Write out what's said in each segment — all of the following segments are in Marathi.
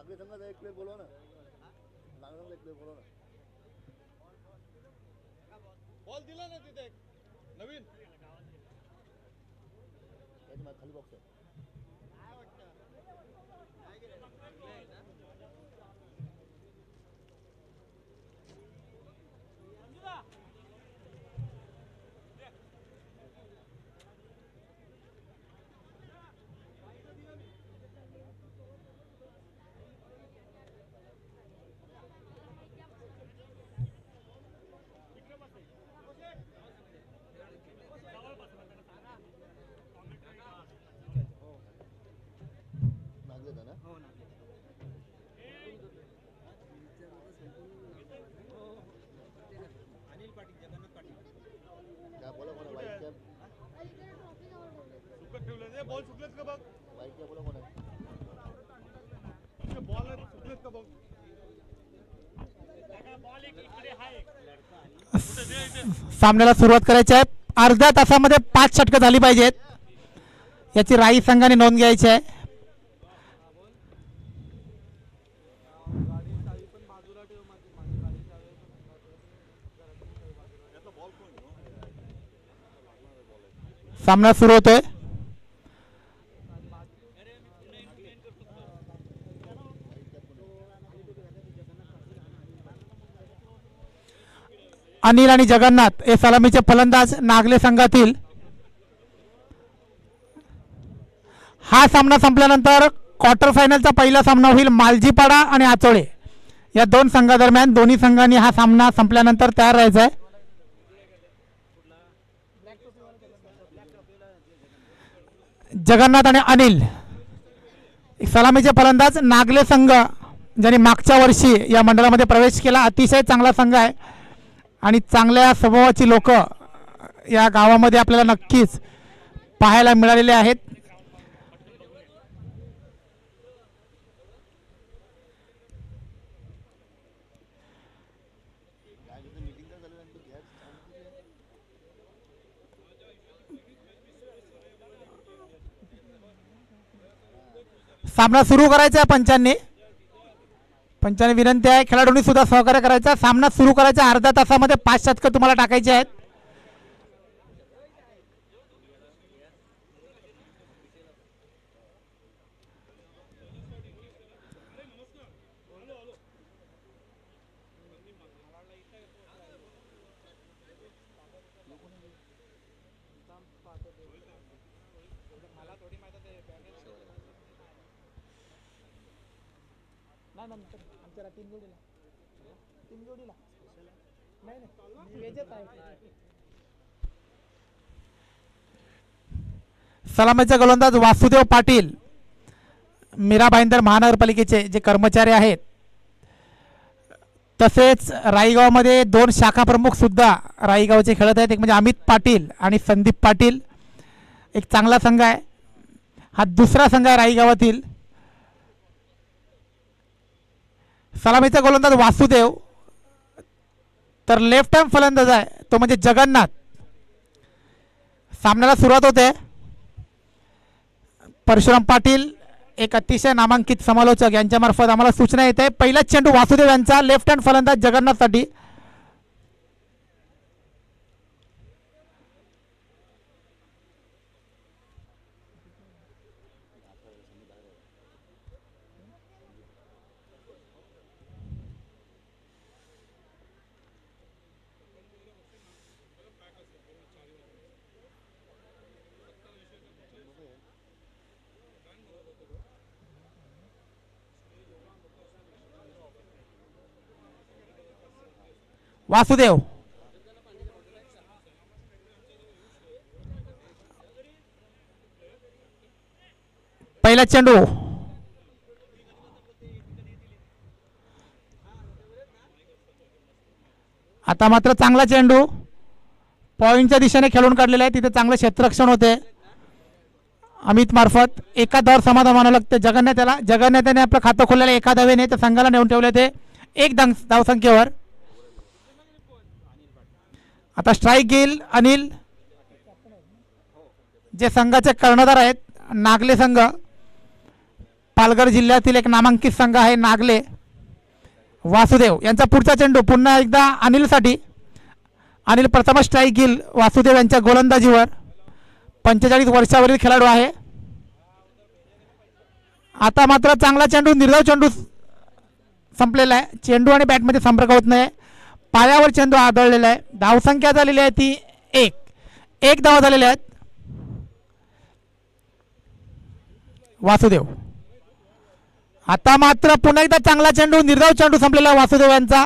नागरी संघाचा एक प्लेयर बोलवा ना, नागरी संघाचा एक प्लेयर बोलवा ना. बॉल दिला ना तिथे नवीन खाली बॉक्स आहे. बॉल सुटलेत का बघ, वाईट काय बोला कोण आहे? बॉल सुटलेत का बघ. सामन्याला सुरुवात करायची आहे. अर्ध्या तासामध्ये 5 षटकं झाली पाहिजेत याची राई संघाने नोंद घ्यायची आहे. सामना सुरू होतोय. अनिल आणि जगन्नाथ हे सलामीचे फलंदाज नागले संघातील. हा सामना संपल्यानंतर क्वार्टर फायनलचा पहिला सामना होईल मालजीपाडा आणि आचोळे या दोन संघादरम्यान. दोन्ही संघांनी हा सामना संपल्यानंतर तयार राहायचा आहे. जगन्नाथ आणि अनिल सलामीचे फलंदाज. नागले संघ ज्यांनी मागच्या वर्षी या मंडळामध्ये प्रवेश केला, अतिशय चांगला संघ आहे आणि चांगल्या स्वभावाची लोक या गावामध्ये आपल्याला नक्कीच पाहायला मिळालेले आहेत. सामना सुरू करायचा आहे पंचांनी. विनंती आहे खेळाडूंनी सुद्धा सहकार्य करायचा. सामना सुरू करायचा अर्ध्या तासामध्ये 5 षटकं तुम्हाला टाकायची आहेत. सलामीचा गोलंदाज वासुदेव पाटील, मीरा भाईंदर महानगरपालिकेचे जे कर्मचारी आहेत. तसेच राईगावमध्ये 2 शाखा प्रमुख सुद्धा राईगावचे खेळत आहेत. एक म्हणजे अमित पाटील आणि संदीप पाटील. एक चांगला संघ आहे हा. दुसरा संघ आहे राईगावातील. सलामीचा गोलंदाज वासुदेव, तर लेफ्ट हँड फलंदाज आहे तो म्हणजे जगन्नाथ. सामन्याला सुरुवात होते. परशुराम पाटील एक अतिशय नामांकित समालोचक यांच्यामार्फत आम्हाला सूचना येते. पहिला चेंडू वासुदेव यांचा, लेफ्ट हँड फलंदाज जगन्नाथसाठी. वासुदेव पहिला चेंडू. आता मात्र चांगला चेंडू पॉइंटच्या दिशेने खेळून काढलेला आहे. तिथे चांगलं क्षेत्ररक्षण होते अमित मार्फत. एका धावावर समाधान मानावं लागतं जगन्नाथाने आपलं खातं खोललेलं एका धावेने तर संघाला नेऊन ठेवले ते 1 धावसंख्येवर. आता स्ट्राईक घेईल अनिल, जे संघाचे कर्णधार आहेत नागले संघ. पालघर जिल्ह्यातील एक नामांकित संघ आहे नागले वासुदेव यांचा पुढचा चेंडू पुन्हा एकदा अनिलसाठी. अनिल प्रथम स्ट्राईक घेईल वासुदेव यांच्या गोलंदाजीवर. 45 वर्षावरील खेळाडू आहे. आता मात्र चांगला चेंडू, निर्धाव चेंडू संपलेला आहे. चेंडू आणि बॅटमध्ये संपर्क होत नाही. पायावर चेंडू आदळलेला आहे. धावसंख्या झालेली आहे ती 1 धावा झालेल्या आहेत. वासुदेव आता मात्र पुन्हा एकदा चांगला चेंडू, निर्धाव चेंडू संपलेला वासुदेव यांचा.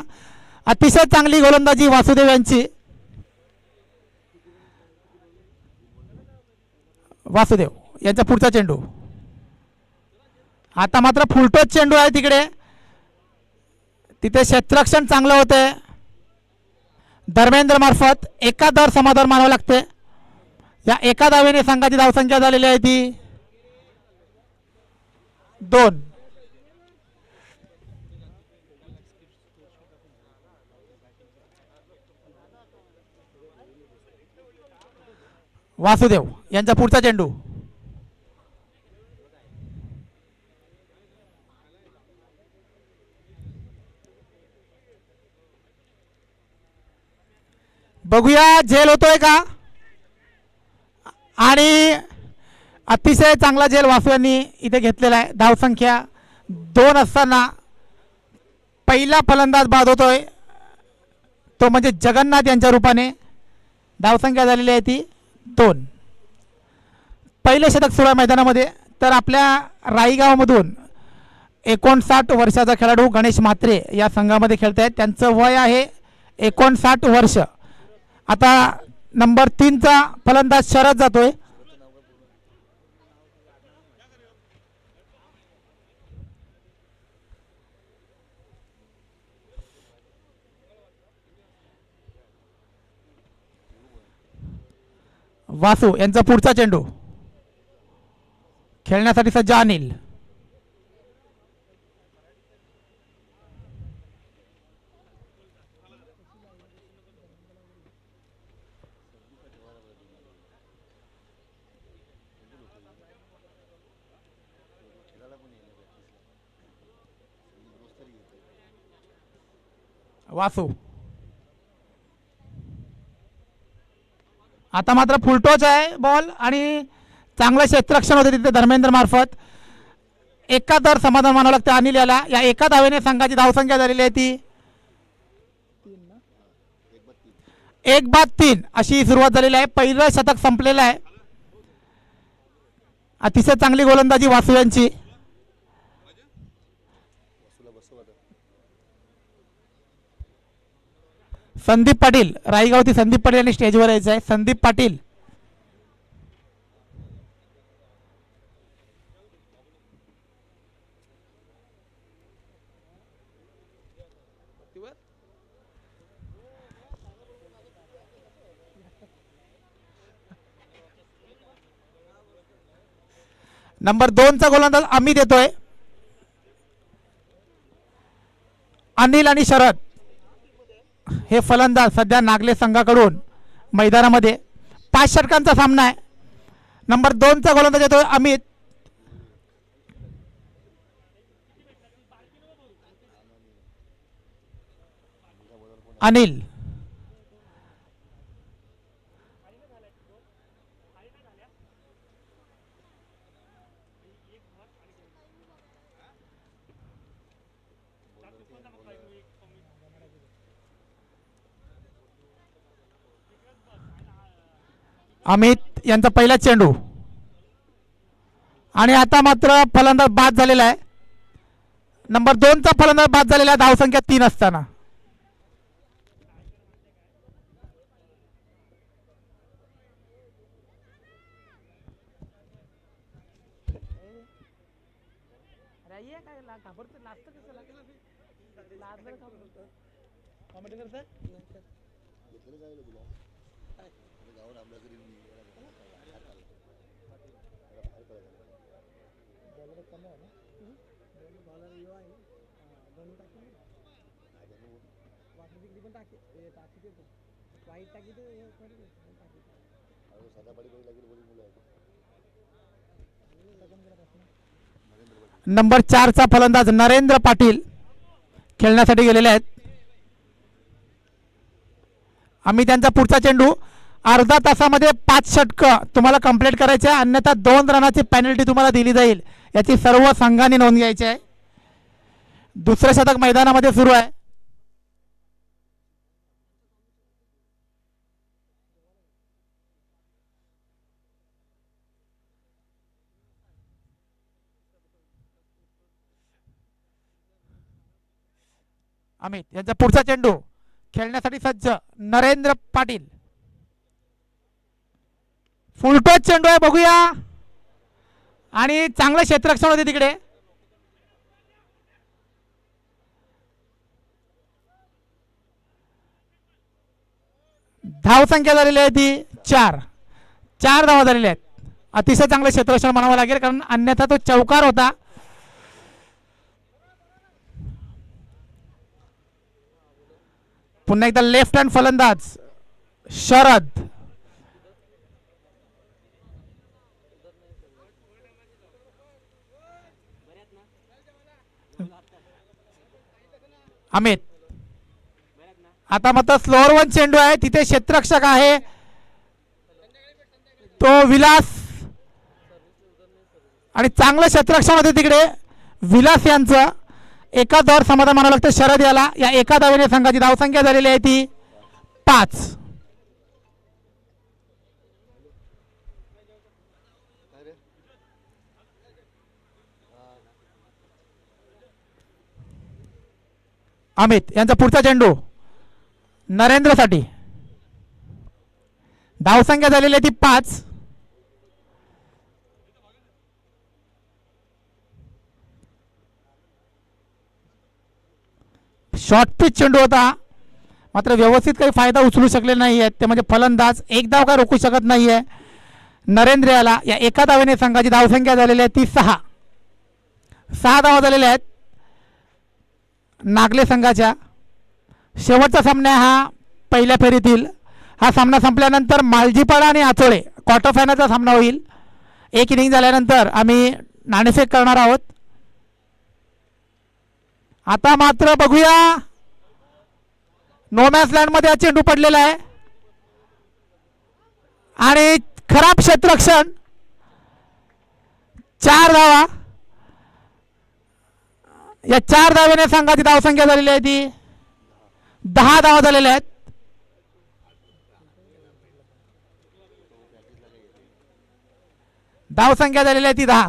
अतिशय चांगली गोलंदाजी वासुदेव यांची. वासुदेव यांचा पुढचा चेंडू. आता मात्र फुलटोच चेंडू आहे तिकडे. तिथे क्षेत्ररक्षण चांगलं होतंय. धर्मेंद्र मार्फत एका धाव समाधान मानावं लागते. या एका धावेने संघाची धावसंख्या झालेली आहे ती 2. वासुदेव यांचा पुढचा चेंडू. बघूया झेल होतोय का. आणि अतिशय चांगला झेल वासू यांनी इथे घेतलेला आहे. धावसंख्या 2 असताना पहिला फलंदाज बाद होतोय तो म्हणजे जगन्नाथ यांच्या रूपाने. धावसंख्या झालेली आहे ती 2. पहिले शतक सुरू आहे मैदानामध्ये. तर आपल्या राईगावमधून 59 वर्षाचा खेळाडू गणेश म्हात्रे या संघामध्ये खेळत आहेत. त्यांचं वय आहे 59 वर्ष. आता नंबर 3चा फलंदाज शरद जातोय. वासू यांचा पुढचा चेंडू. खेळण्यासाठी सज्ज अनिल. वासू आता मात्र फुलटोच आहे बॉल आणि चांगलं क्षेत्ररक्षण होते तिथे धर्मेंद्र मार्फत. एका धाव समाधान मानावं लागतं अनिल याला. या एका धावेने संघाची धावसंख्या झालेली आहे ती 1-3 अशी सुरुवात झालेली आहे. पहिलं शतक संपलेलं आहे. अतिशय चांगली गोलंदाजी वासू यांची. संदीप पाटील राईगावती संदीप पाटील यांनी स्टेजवर यायचं आहे. संदीप पाटील नंबर 2चा गोलंदाज अमित येतोय. अनिल आणि शरद हे फलंदाज सध्या नागले संघाकडून मैदानामध्ये. 5 षटकांचा सामना आहे. नंबर 2चा गोलंदाज येतोय अमित. अनिल अमित यांचा पहिला चेंडू. आणि आता मात्र फलंदाज बाद झालेला आहे. नंबर 2चा फलंदाज बाद झालेला आहे धावसंख्या 3 असताना. नंबर 4चा फलंदाज नरेंद्र पाटील खेळण्यासाठी गेलेले आहेत. आम्ही त्यांचा पुढचा चेंडू अर्धा तासामध्ये 5 षटकं तुम्हाला कंप्लीट करायचे आहे, अन्यथा 2 रनाची पेनल्टी तुम्हाला दिली जाईल. याची सर्व संघांनी नोंद घ्यायची आहे. दुसरं शतक मैदानामध्ये सुरू आहे. अमित यांचा पुढचा चेंडू खेळण्यासाठी सज्ज नरेंद्र पाटील. फुलटॉस चेंडू आहे, बघूया. आणि चांगलं क्षेत्ररक्षण होते तिकडे. धावसंख्या झालेली आहे ती 4 धावा झालेल्या आहेत. अतिशय चांगलं क्षेत्ररक्षण म्हणावं लागेल, कारण अन्यथा तो चौकार होता. पुन्हा एकदा लेफ्ट हँड फलंदाज शरद. अमित आता मात्र स्लोअर वन चेंडू आहे, तिथे क्षेत्ररक्षक आहे तो विलास. आणि चांगलं क्षेत्ररक्षण होते तिकडे विलास यांचं. एका धावावर समाधान मानावं लागतं शरद याला. या एका धावेने संघाची धावसंख्या झालेली आहे ती 5. अमित यांचा पुढचा चेंडू नरेंद्रसाठी. धावसंख्या झालेली आहे ती 5. शॉर्ट पिच चेंडू होता, मात्र व्यवस्थित काही फायदा उचलू शकले नाही आहेत ते म्हणजे फलंदाज. एक धाव काय रोखू शकत नाहीये नरेंद्र याला. या एका धावेने संघाची धावसंख्या झालेली आहे ती 6 धावा झालेल्या आहेत नागले संघाच्या. शेवटचा सामना हा पहिल्या फेरीतील. हा सामना संपल्यानंतर मालजीपाडा आणि आचोळे क्वार्टर फायनलचा सामना होईल. एक इनिंग झाल्यानंतर आम्ही नाणेफेक करणार आहोत. आता मात्र बघूया, नो मॅन्स लँड मध्ये हा चेंडू पडलेला आहे आणि खराब क्षेत्ररक्षण. 4 धावा. या 4 धावेने संघाची धावसंख्या झालेली आहे ती 10 धावा झालेल्या आहेत. धावसंख्या झालेली आहे ती 10.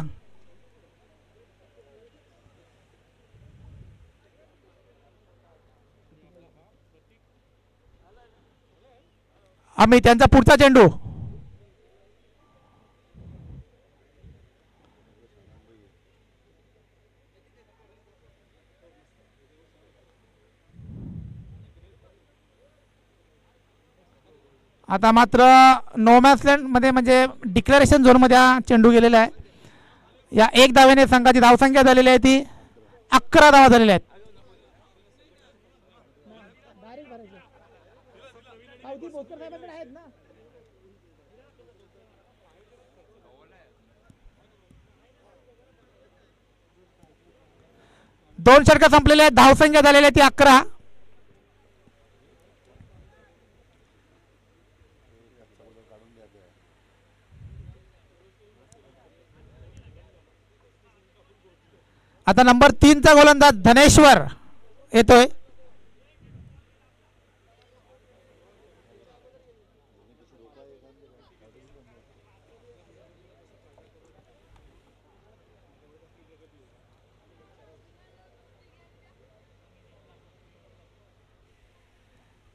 आम्ही त्यांचा पुढचा चेंडू आता मात्र नो मॅन्स लँड मध्ये म्हणजे डिक्लेरेशन झोन मध्ये हा चेंडू गेलेला आहे. या एक धावेने संघाची धावसंख्या झालेली आहे ती 11 धावा झालेल्या आहेत. दोन षटका संपलेले आहेत. धावसंख्या झालेली आहे ती 11. आता नंबर 3चा गोलंदाज धनेश्वर येतोय.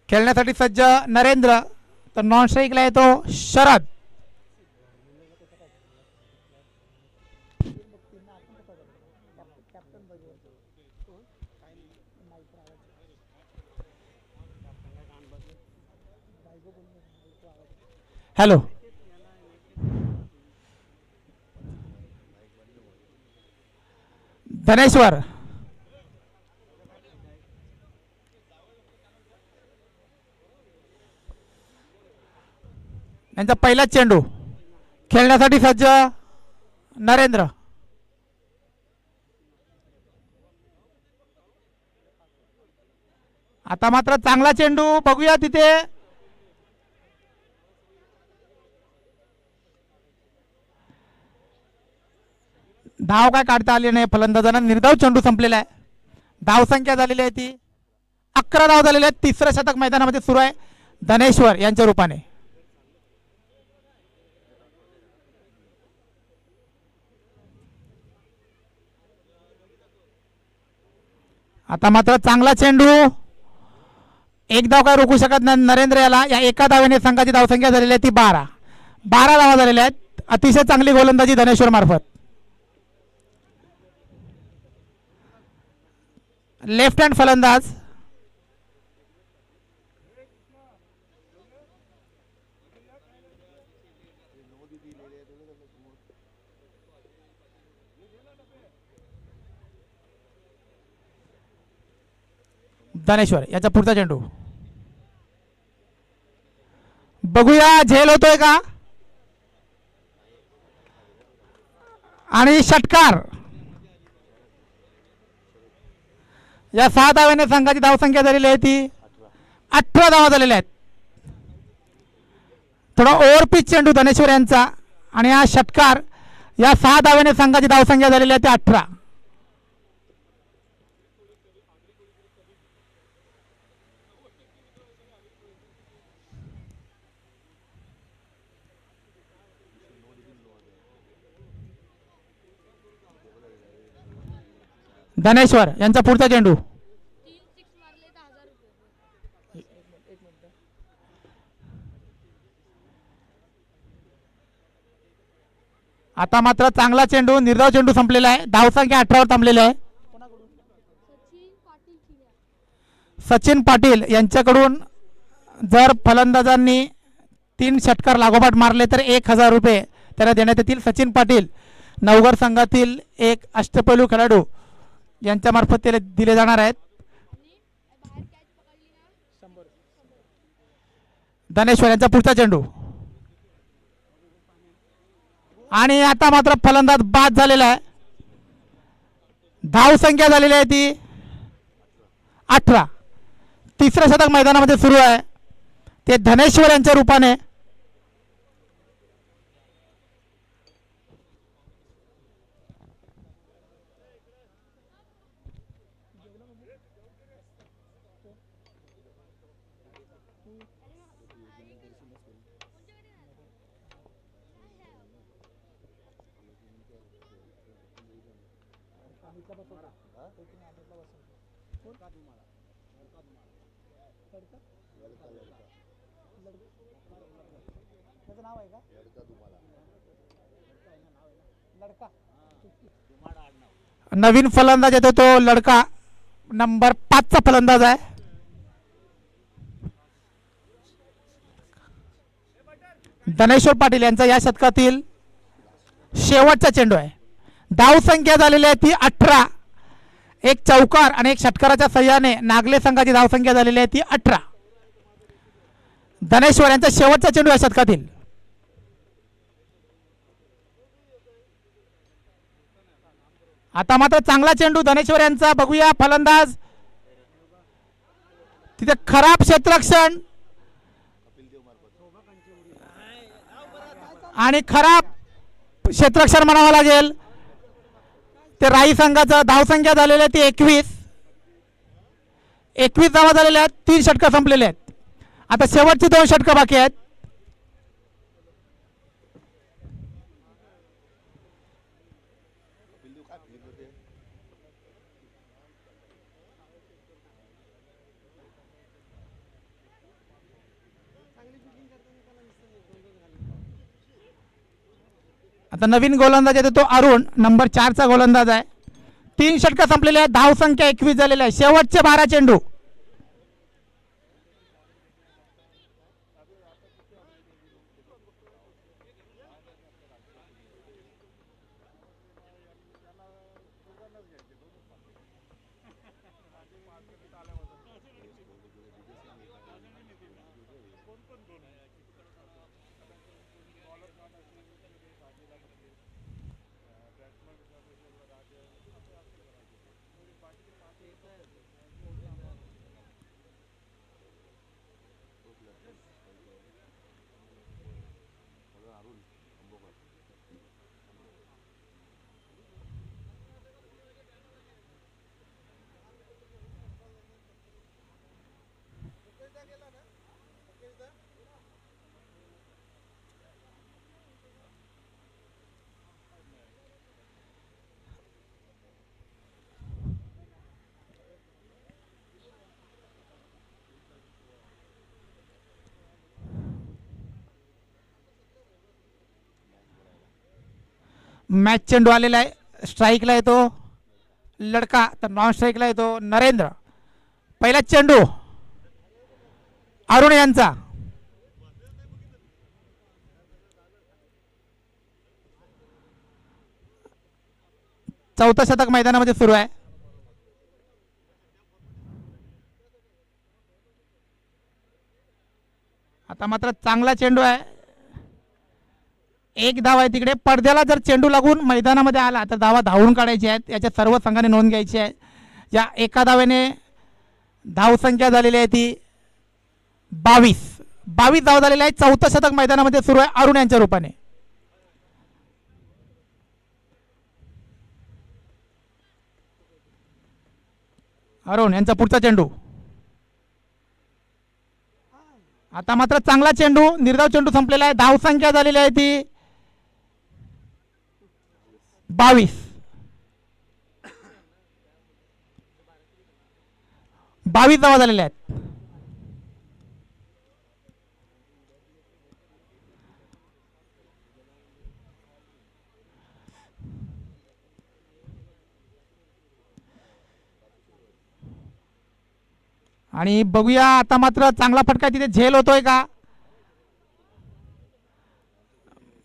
खेळण्यासाठी सज्ज नरेंद्र. तर नॉन स्ट्राईकला येतो शरद. हॅलो, धनेश्वर यांचा पहिला चेंडू खेळण्यासाठी सज्ज नरेंद्र. आता मात्र चांगला चेंडू बघूया तिथे धाव काय काढता आली नाही फलंदाजांना. निर्धाव चेंडू संपलेला आहे. धाव संख्या झालेली आहे ती 11 धाव झालेले आहेत. तिसरं शतक मैदानामध्ये सुरू आहे धनेश्वर यांच्या रूपाने. आता मात्र चांगला चेंडू. एक धाव काय रोखू शकत नाही नरेंद्र याला. या एका धावेने संघाची धावसंख्या झालेली आहे ती 12 धावा झालेल्या आहेत. अतिशय चांगली गोलंदाजी धनेश्वर मार्फत. लेफ्ट हँड फलंदाज धनेश्वर याचा पुढचा चेंडू बघूया झेल होतोय का आणि षटकार. या 6 धाव्याने संघाची धावसंख्या झालेली आहे ती 18 धावा झालेल्या आहेत. थोडा ओव्हरपिच चेंडू धनेश्वर यांचा आणि हा षटकार. या 6 धाव्याने संघाची धावसंख्या झालेली आहे ती 18. धनेश्वर यांचा पुढचा चेंडू आता मात्र चांगला चेंडू. निर्धाव चेंडू संपलेला आहे. धावसंख्या 18 वर थांबलेली आहे. सचिन पाटील यांच्याकडून जर फलंदाजांनी 3 षटकार लागोपाठ मारले तर 1000 रुपये त्यांना देण्यात येतील. सचिन पाटील नवघर संघातील एक अष्टपैलू खेळाडू यांच्या मार्फत त्याला दिले जाणार आहेत. धनेश्वर यांचा पुढचा चेंडू आणि आता मात्र फलंदाज बाद झालेला आहे. धाव संख्या झालेली आहे ती 18. तिसरं शतक मैदानामध्ये सुरू आहे ते धनेश्वर यांच्या रूपाने. नवीन फलंदाज येतो तो लडका नंबर 5 चा फलंदाज आहे. धनेश्वर पाटील यांचा या शतकातील शेवटचा चेंडू आहे. धाव संख्या झालेली आहे ती 18. एक चौकार आणि एक षटकाराच्या सहाय्याने नागले संघाची धाव संख्या झालेली आहे ती 18. धनेश्वर यांचा शेवटचा चेंडू या शतकातील. आता मात्र चांगला चेंडू धनेश्वर यांचा. बघूया फलंदाज तिथे खराब क्षेत्ररक्षण आणि खराब क्षेत्ररक्षण म्हणावं लागेल. ते राई संघाचा धावसंख्या झालेली आहे ती 21 धावा झालेल्या आहेत. 3 षटकं संपलेले आहेत. आता शेवटची 2 षटकं बाकी आहेत. आता नवीन गोलंदाज येतो तो अरुण नंबर 4 चा गोलंदाज आहे. 3 षटकं संपलेले आहेत. धाव संख्या 21 झालेली आहे. शेवटचे 12 चेंडू. मॅच चेंडू आलेला आहे. स्ट्राईकला येतो लडका, तर नॉन स्ट्राईकला येतो नरेंद्र. पहिला चेंडू अरुण यांचा. चौथं शतक मैदानामध्ये सुरू आहे. आता मात्र चांगला चेंडू आहे. एक धाव आहे तिकडे. पडद्याला जर चेंडू लागून मैदानामध्ये आला तर धावा धावून काढायची आहेत. याच्या सर्व संघाने नोंद घ्यायची आहे. या एका धावेने धावसंख्या झालेली आहे ती 22 धाव झालेली आहे. चौथं शतक मैदानामध्ये सुरू आहे अरुण यांच्या रूपाने. अरुण यांचा पुढचा चेंडू. आता मात्र चांगला चेंडू, निर्धाव चेंडू संपलेला आहे. धावसंख्या झालेली आहे ती 22 धावा झालेल्या आहेत. आणि बघूया आता मात्र चांगला फटका तिथे झेल होतोय का.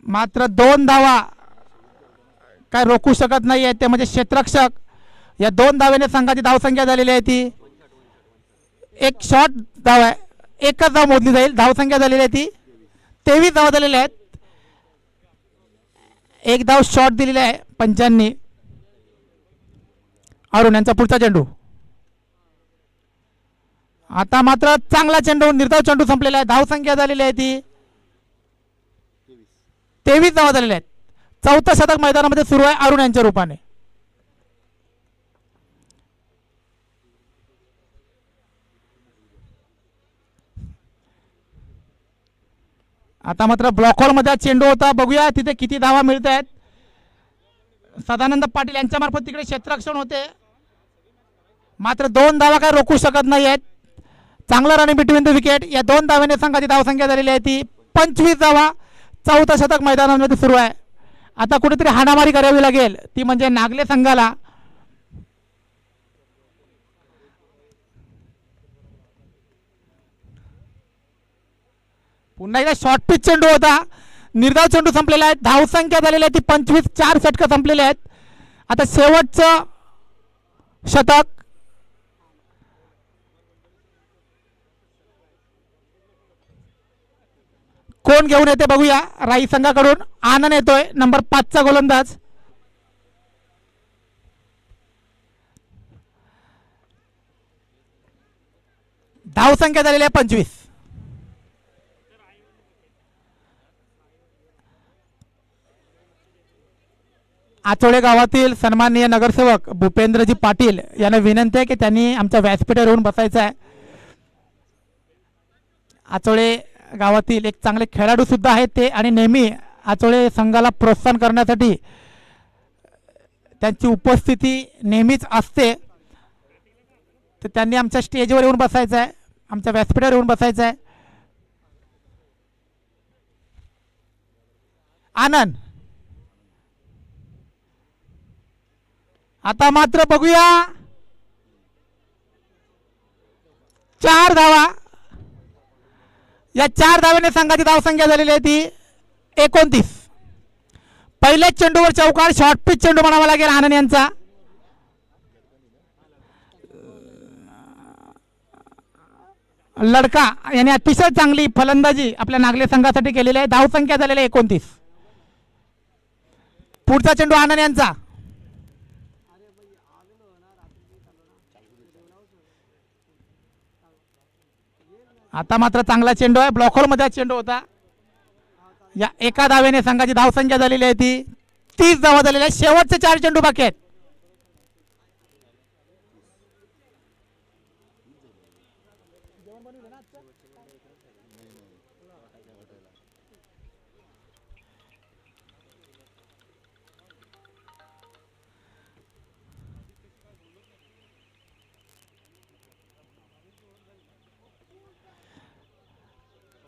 मात्र 2 धावा काय रोखू शकत नाही आहे ते म्हणजे क्षेत्ररक्षक. या 2 धावेने संघाची धावसंख्या झालेली आहे ती. एक शॉट धाव आहे, एकच धाव मोजली जाईल. धावसंख्या झालेली आहे ती 23 धावा झालेल्या आहेत. एक धाव शॉट दिलेली आहे पंचांनी. अरुण यांचा पुढचा चेंडू. आता मात्र चांगला चेंडू, निर्धाव चेंडू संपलेला आहे. धावसंख्या झालेली आहे ती 23 धावा झालेल्या आहेत. चौथं शतक मैदानामध्ये सुरू आहे अरुण यांच्या रूपाने. आता मात्र ब्लॉक हॉल मध्ये चेंडू होता. बघूया तिथे किती धावा मिळत आहेत. सदानंद पाटील यांच्या मार्फत तिकडे क्षेत्ररक्षण होते. मात्र 2 धावा काय रोखू शकत नाही आहेत. चांगला रनिंग बिटवीन द विकेट. या 2 धाव्याने संघाची धावसंख्या झालेली आहे ती 25 धावा. चौथं शतक मैदानामध्ये सुरू आहे. आता कुठेतरी हाणामारी करावी लागेल, ती म्हणजे नागले संघाला. पुन्हा एकदा शॉर्ट पिच चेंडू होता. निर्धाव चेंडू संपलेला आहे. धावसंख्या झालेली आहे ती 25. 4 षटकं संपलेले आहेत. आता शेवटचं शतक. कोण घेऊन येते बघूया. राई संघाकडून आनंद येतोय, नंबर 5चा गोलंदाज. धावसंख्या झालेली आहे 25. आचोळे गावातील सन्माननीय नगरसेवक भूपेंद्रजी पाटील यांना विनंती आहे की त्यांनी आमच्या व्यासपीठावर येऊन बसायचं आहे. आचोळे गावातील एक चांगले खेळाडू सुद्धा आहेत ते, आणि नेहमी आचोळे संघाला प्रोत्साहन करण्यासाठी त्यांची उपस्थिती नेहमीच असते. तर त्यांनी आमच्या स्टेजवर येऊन बसायचं आहे, आमच्या व्यासपीठावर येऊन बसायचं आहे. आनंद. आता मात्र बघूया 4 धावा. या 4 धाव्याने संघाची धावसंख्या झालेली आहे ती 29. पहिल्याच चेंडूवर चौकार. शॉर्ट पिच चेंडू म्हणावा लागेल आनंद यांचा. लडका याने अतिशय चांगली फलंदाजी आपल्या नागले संघासाठी केलेली आहे. धावसंख्या झालेली आहे 29. पुढचा चेंडू आनंद यांचा. आता मात्र चांगला चेंडू आहे. ब्लॉक होल मध्ये चेंडू होता. या एका धावेने संघाची धावसंख्या झालेली आहे ती 30 धावा झालेल्या आहेत. शेवटचे 4 चेंडू बाकी आहेत.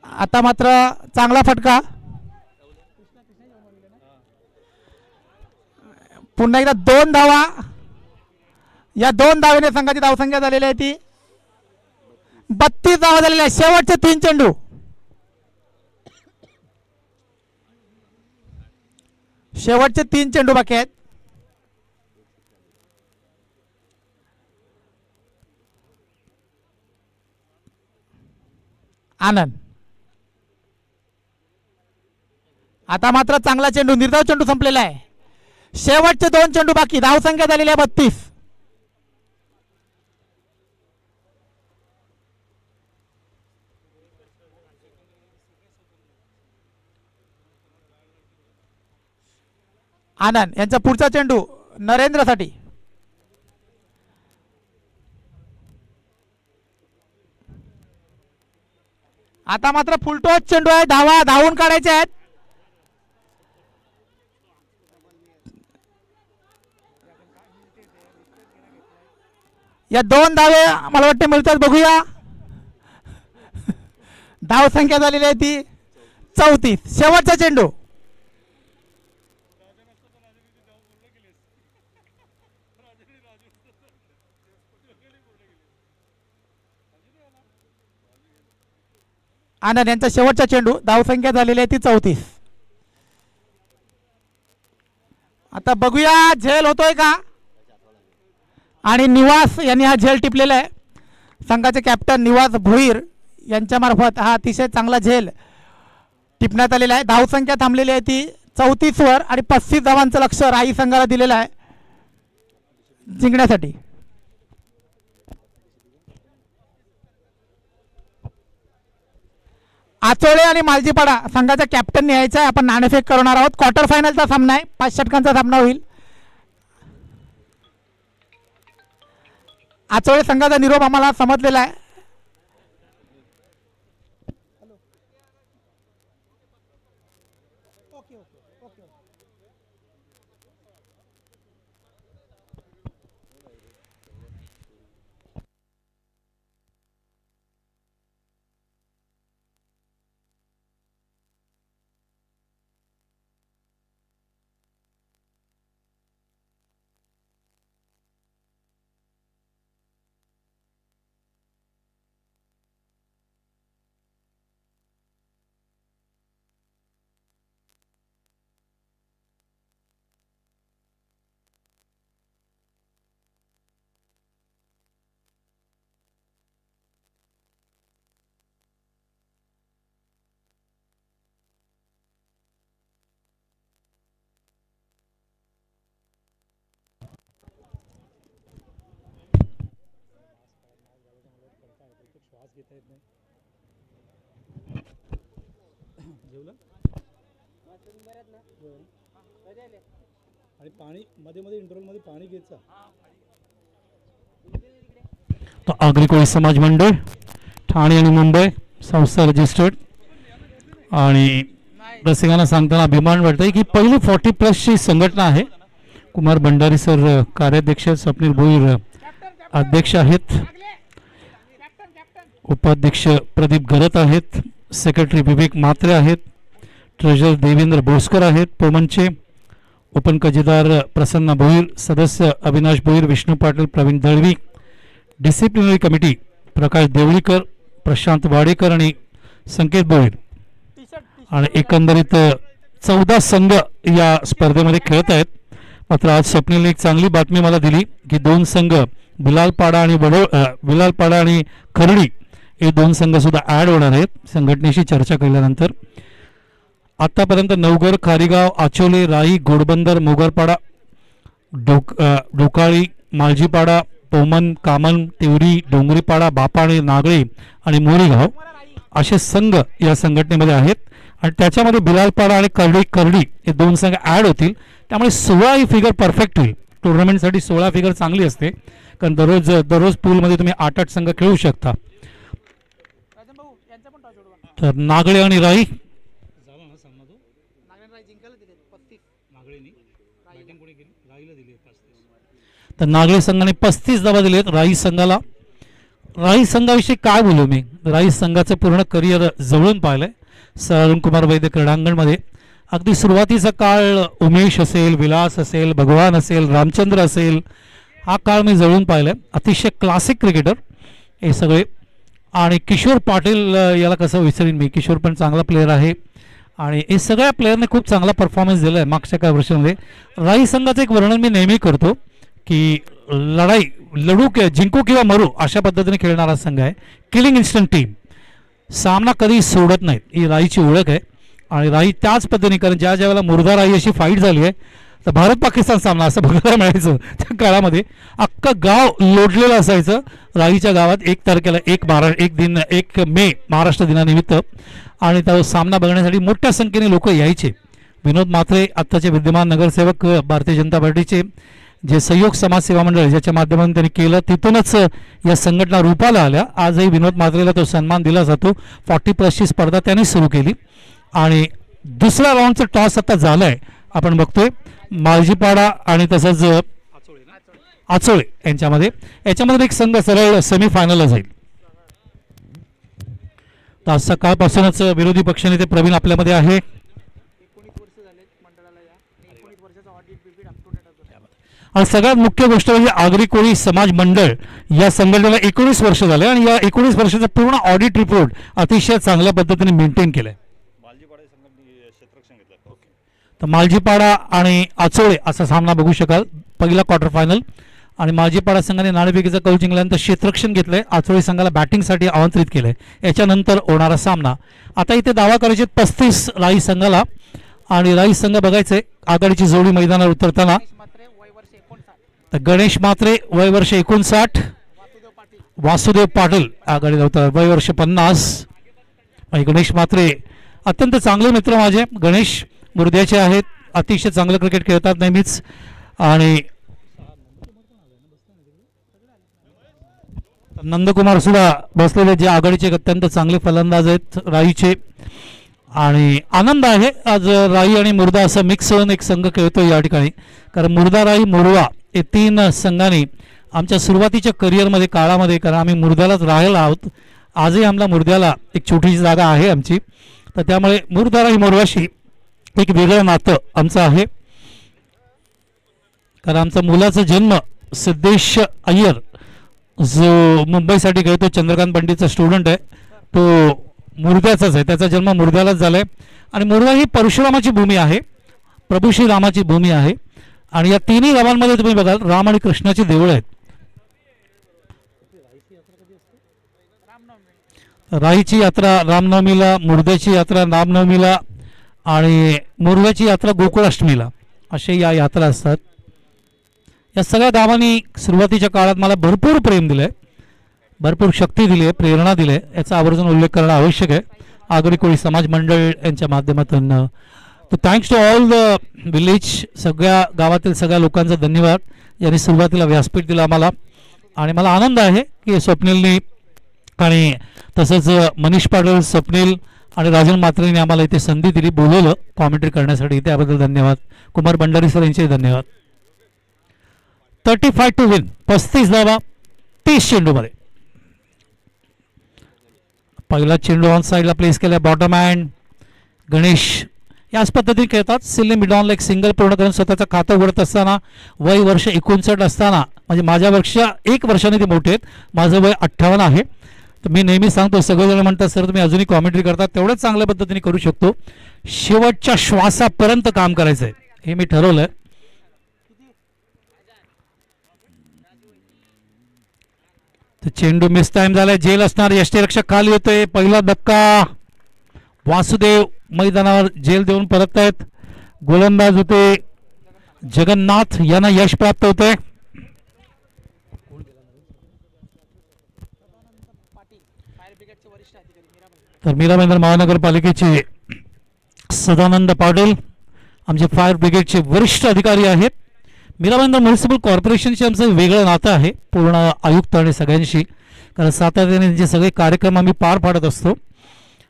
आता मात्र चांगला फटका. पुन्हा एकदा 2 धावा. या 2 धावेने संघाची धावसंख्या झालेली आहे ती 32 धावा झालेल्या आहे. शेवटचे 3 चेंडू. शेवटचे 3 चेंडू बाकी आहेत. आनंद आता मात्र चांगला चेंडू, निर्धाव चेंडू संपलेला आहे. शेवटचे 2 चेंडू बाकी. धावसंख्या झालेली आहे 32. आनंद यांचा पुढचा चेंडू नरेंद्रसाठी. आता मात्र फुलटॉस चेंडू आहे. धावा धावून काढायचे आहेत. या 2 धावे मला वाटते मिळतात. बघूया. धाव संख्या झालेली आहे ती 34. शेवटचा चेंडू. आनंद यांचा शेवटचा चेंडू. धावसंख्या झालेली आहे ती 34. आता बघूया झेल होतोय का. आणि निवास यांनी हा झेल टिपलेला आहे. संघाचे कॅप्टन निवास भोईर यांच्या मार्फत हा अतिशय चांगला झेल टिपण्यात आलेला आहे. धावसंख्या थांबलेली आहे ती 34 वर आणि 35 धावांचं लक्ष राई संघाला दिलेलं आहे जिंकण्यासाठी. आचोळे आणि मालजीपाडा संघाचा कॅप्टन न्यायचा आहे. आपण नाणेफेक करणार आहोत. क्वार्टर फायनलचा सामना आहे. 5 षटकांचा सामना होईल. आचोळे संघाचा निरोप आम्हाला समजलेला आहे. आणि पाणी मध्ये मध्ये इंटरव्हल मध्ये पाणी घ्यायचं. तो आगरी कोळी समाज मंडळ ठाणे आणि मुंबई संस्था रजिस्टर्ड. आणि रसिकांना सांगताना अभिमान वाटतंय की पहिली 40+ संघटना आहे. कुमार भंडारी सर कार्याध्यक्ष, स्वप्नील भोईर अध्यक्ष आहेत, उपाध्यक्ष प्रदीप गरत आहेत, सेक्रेटरी विवेक म्हात्रे आहेत, ट्रेझरर देवेंद्र भोसकर आहेत पोमनचे, ओपन खजिदार प्रसन्न भोईर, सदस्य अविनाश भोईर, विष्णू पाटील, प्रवीण दळवी, डिसिप्लिनरी कमिटी प्रकाश देवळीकर, प्रशांत वाडेकर आणि संकेत भोईर. आणि एकंदरीत 14 संघ या स्पर्धेमध्ये खेळत आहेत. मात्र आज स्वप्नीलने एक चांगली बातमी मला दिली की 2 संघ बिलालपाडा आणि खर्डी हे 2 संघ सुद्धा ॲड होणार आहेत संघटनेशी चर्चा केल्यानंतर. आतापर्यंत नवघर, खारीगाव, आचोले, राई, घोडबंदर, मोगरपाडा, ढोकाळी, मालजीपाडा, पोमन, कामन, तिवरी, डोंगरीपाडा, बापाणे, नागळे आणि मोरीगाव असे संघ या संघटनेमध्ये आहेत. आणि त्याच्यामध्ये बिलालपाडा आणि खर्डी हे 2 संघ ॲड होतील. त्यामुळे 16 ही फिगर परफेक्ट होईल. टुर्नामेंटसाठी 16 फिगर चांगली असते कारण दररोज पूलमध्ये तुम्ही 8-8 संघ खेळू शकता. तर नागळे आणि राई झाला ना सामना तो. नागळेनी बॅटिंग कोणी केली? राईला दिली 35. तर नागळे संघाने 35 धावा दिलेत राई संघाला. राई संघाविषयी काय बोलू मी. राई संघाचं पूर्ण करिअर जवळून पाहिलंय. अरुण कुमार वैद्य क्रीडांगणमध्ये अगदी सुरुवातीचा काळ उमेश असेल, विलास असेल, भगवान असेल, रामचंद्र असेल, हा काळ मी जवळून पाहिला आहे. अतिशय क्लासिक क्रिकेटर हे सगळे. आणि किशोर पाटील याला कसं विसरीन मी, किशोर पण चांगला प्लेअर आहे आणि हे सगळ्या प्लेयरने खूप चांगला परफॉर्मन्स दिला आहे मागच्या काही वर्षामध्ये. राई संघाचं एक वर्णन मी नेहमी करतो की जिंकू किंवा मरू अशा पद्धतीने खेळणारा संघ आहे. किलिंग इन्स्टंट टीम, सामना कधी सोडत नाहीत, ही राईची ओळख आहे. आणि राई त्याच पद्धतीने, कारण ज्या वेळेला मुर्दा राई अशी फाईट झाली आहे तर भारत पाकिस्तान सामना असं बघायला मिळायचं त्या काळामध्ये. अख्खं गाव लोटलेलं असायचं राईच्या गावात 1 तारखेला 1 मे महाराष्ट्र दिनानिमित्त. आणि तो सामना बघण्यासाठी मोठ्या संख्येने लोक यायचे. विनोद म्हात्रे आत्ताचे विद्यमान नगरसेवक भारतीय जनता पार्टीचे, जे सहयोग समाजसेवा मंडळ ज्याच्या माध्यमातून त्यांनी केलं, तिथूनच या संघटना रूपाला आल्या. आजही विनोद म्हात्रेला तो सन्मान दिला जातो. 40+ स्पर्धा त्यांनी सुरू केली. आणि दुसऱ्या राऊंडचा टॉस आता झाला आहे, आपण बघतोय माळजीपाडा आणि तसंच आचोळे यांच्यामध्ये. याच्यामध्ये एक संघ सरळ सेमीफायनलला जाईल. तर आज सकाळपासूनच विरोधी पक्षनेते प्रवीण आपल्यामध्ये आहे. आणि सगळ्यात मुख्य गोष्ट म्हणजे आगरी कोळी समाज मंडळ या संघटनेला 19 वर्ष झाले आणि या 19 वर्षाचा पूर्ण ऑडिट रिपोर्ट अतिशय चांगल्या पद्धतीने मेंटेन केलाय. तर मालजीपाडा आणि आचोळे असा सामना बघू शकाल, पहिला क्वार्टर फायनल. आणि मालजीपाडा संघाने नाणेफेकीचा कौल जिंकल्यानंतर क्षेत्ररक्षण घेतलंय. आचोळे संघाला बॅटिंगसाठी आमंत्रित केलंय. याच्यानंतर होणारा सामना आता इथे दावा करायचे 35 राई संघाला. आणि राई संघ बघायचे आघाडीची जोडी मैदानावर उतरताना. तर गणेश म्हात्रे वय वर्ष 59, वासुदेव पाटील आघाडीला होता वय वर्ष 50. आणि गणेश म्हात्रे अत्यंत चांगले मित्र माझे. गणेश मुर्द्याचे आहेत, अतिशय चांगलं क्रिकेट खेळतात नेहमीच. आणि नंदकुमार सुद्धा बसलेले, जे आघाडीचे अत्यंत चांगले फलंदाज आहेत राईचे. आणि आनंद आहे आज राई आणि मुर्दा असं मिक्स होऊन एक संघ खेळतो या ठिकाणी. कारण मुर्दा राई मुरवा हे 3 संघांनी आमच्या सुरुवातीच्या करिअरमध्ये काळामध्ये, कारण आम्ही मुर्द्यालाच राहायला आहोत, आजही आम्हाला मुर्द्याला एक छोटीशी जागा आहे आमची. तर त्यामुळे मुर्दा राई मुरवाशी एक वेगळं नातं आमचं आहे. कारण आमचा मुलाचा जन्म सिद्धेश अय्यर जो मुंबईसाठी खेळतो, चंद्रकांत पंडितचा स्टुडंट आहे, तो मुर्द्याचाच आहे. त्याचा जन्म मुर्द्यालाच झाला आहे. आणि मुर्दा ही परशुरामाची भूमी आहे, प्रभू श्री रामाची भूमी आहे. आणि या 3ही गावांमध्ये तुम्ही बघाल राम आणि कृष्णाची देवळं आहेत. राईची यात्रा रामनवमीला, मुर्द्याची यात्रा रामनवमीला आणि मुर्द्याची यात्रा गोकुळाष्टमीला, असे या यात्रा असतात. या सगळ्या गावांनी सुरुवातीच्या काळात मला भरपूर प्रेम दिलं आहे, भरपूर शक्ती दिली आहे, प्रेरणा दिली आहे. याचा आवर्जून उल्लेख करणं आवश्यक आहे आगरी कोळी समाज मंडळ यांच्या माध्यमातून. तर thanks to all the village, सगळ्या गावातील सगळ्या लोकांचा धन्यवाद यांनी सुरुवातीला व्यासपीठ दिलं आम्हाला. आणि मला आनंद आहे की स्वप्नीलनी आणि तसंच मनीष पाटील, स्वप्नील आणि राजन म्हात्रेंनी आम्हाला इथे संधी दिली, बोलवलं कॉमेंट्री करण्यासाठी, त्याबद्दल धन्यवाद. कुमार भंडारी सर यांचे धन्यवाद. 35 टू विन, 35 धावा 30 चेंडूमध्ये. पहिला चेंडू ऑन साईडला प्लेस केला, बॉटम हँड. गणेश याच पद्धतीने खेळतात. सिल्ले मिडॉनला एक सिंगल पूर्ण करून स्वतःचं खातं उघडत असताना, वय वर्ष 59 असताना, म्हणजे माझ्यापेक्षा 1 वर्षाने ते मोठे आहेत, माझं वय 58 आहे. तर मी नेहमी सांगतो, सगळेजण म्हणतात सर तुम्ही अजूनही कॉमेंट्री करतात, तेवढंच चांगल्या पद्धतीने करू शकतो. शेवटच्या श्वासापर्यंत काम करायचं आहे हे मी ठरवलंय. तर चेंडू मिस टाइम झालाय, जेल असणार, यष्टीरक्षक खाली होते. पहिला धक्का, वासुदेव मैदानावर जेल देऊन परत आहेत. गोलंदाज होते जगन्नाथ, यांना यश प्राप्त होते. तर मीराबंदर महानगरपालिकेचे सदानंद पाटील आमचे फायर ब्रिगेडचे वरिष्ठ अधिकारी आहेत. मीराबंदर म्युनिसिपल कॉर्पोरेशनचे आमचं वेगळं नातं आहे पूर्ण आयुक्त आणि सगळ्यांशी, कारण सातत्याने जे सगळे कार्यक्रम आम्ही पार पाडत असतो.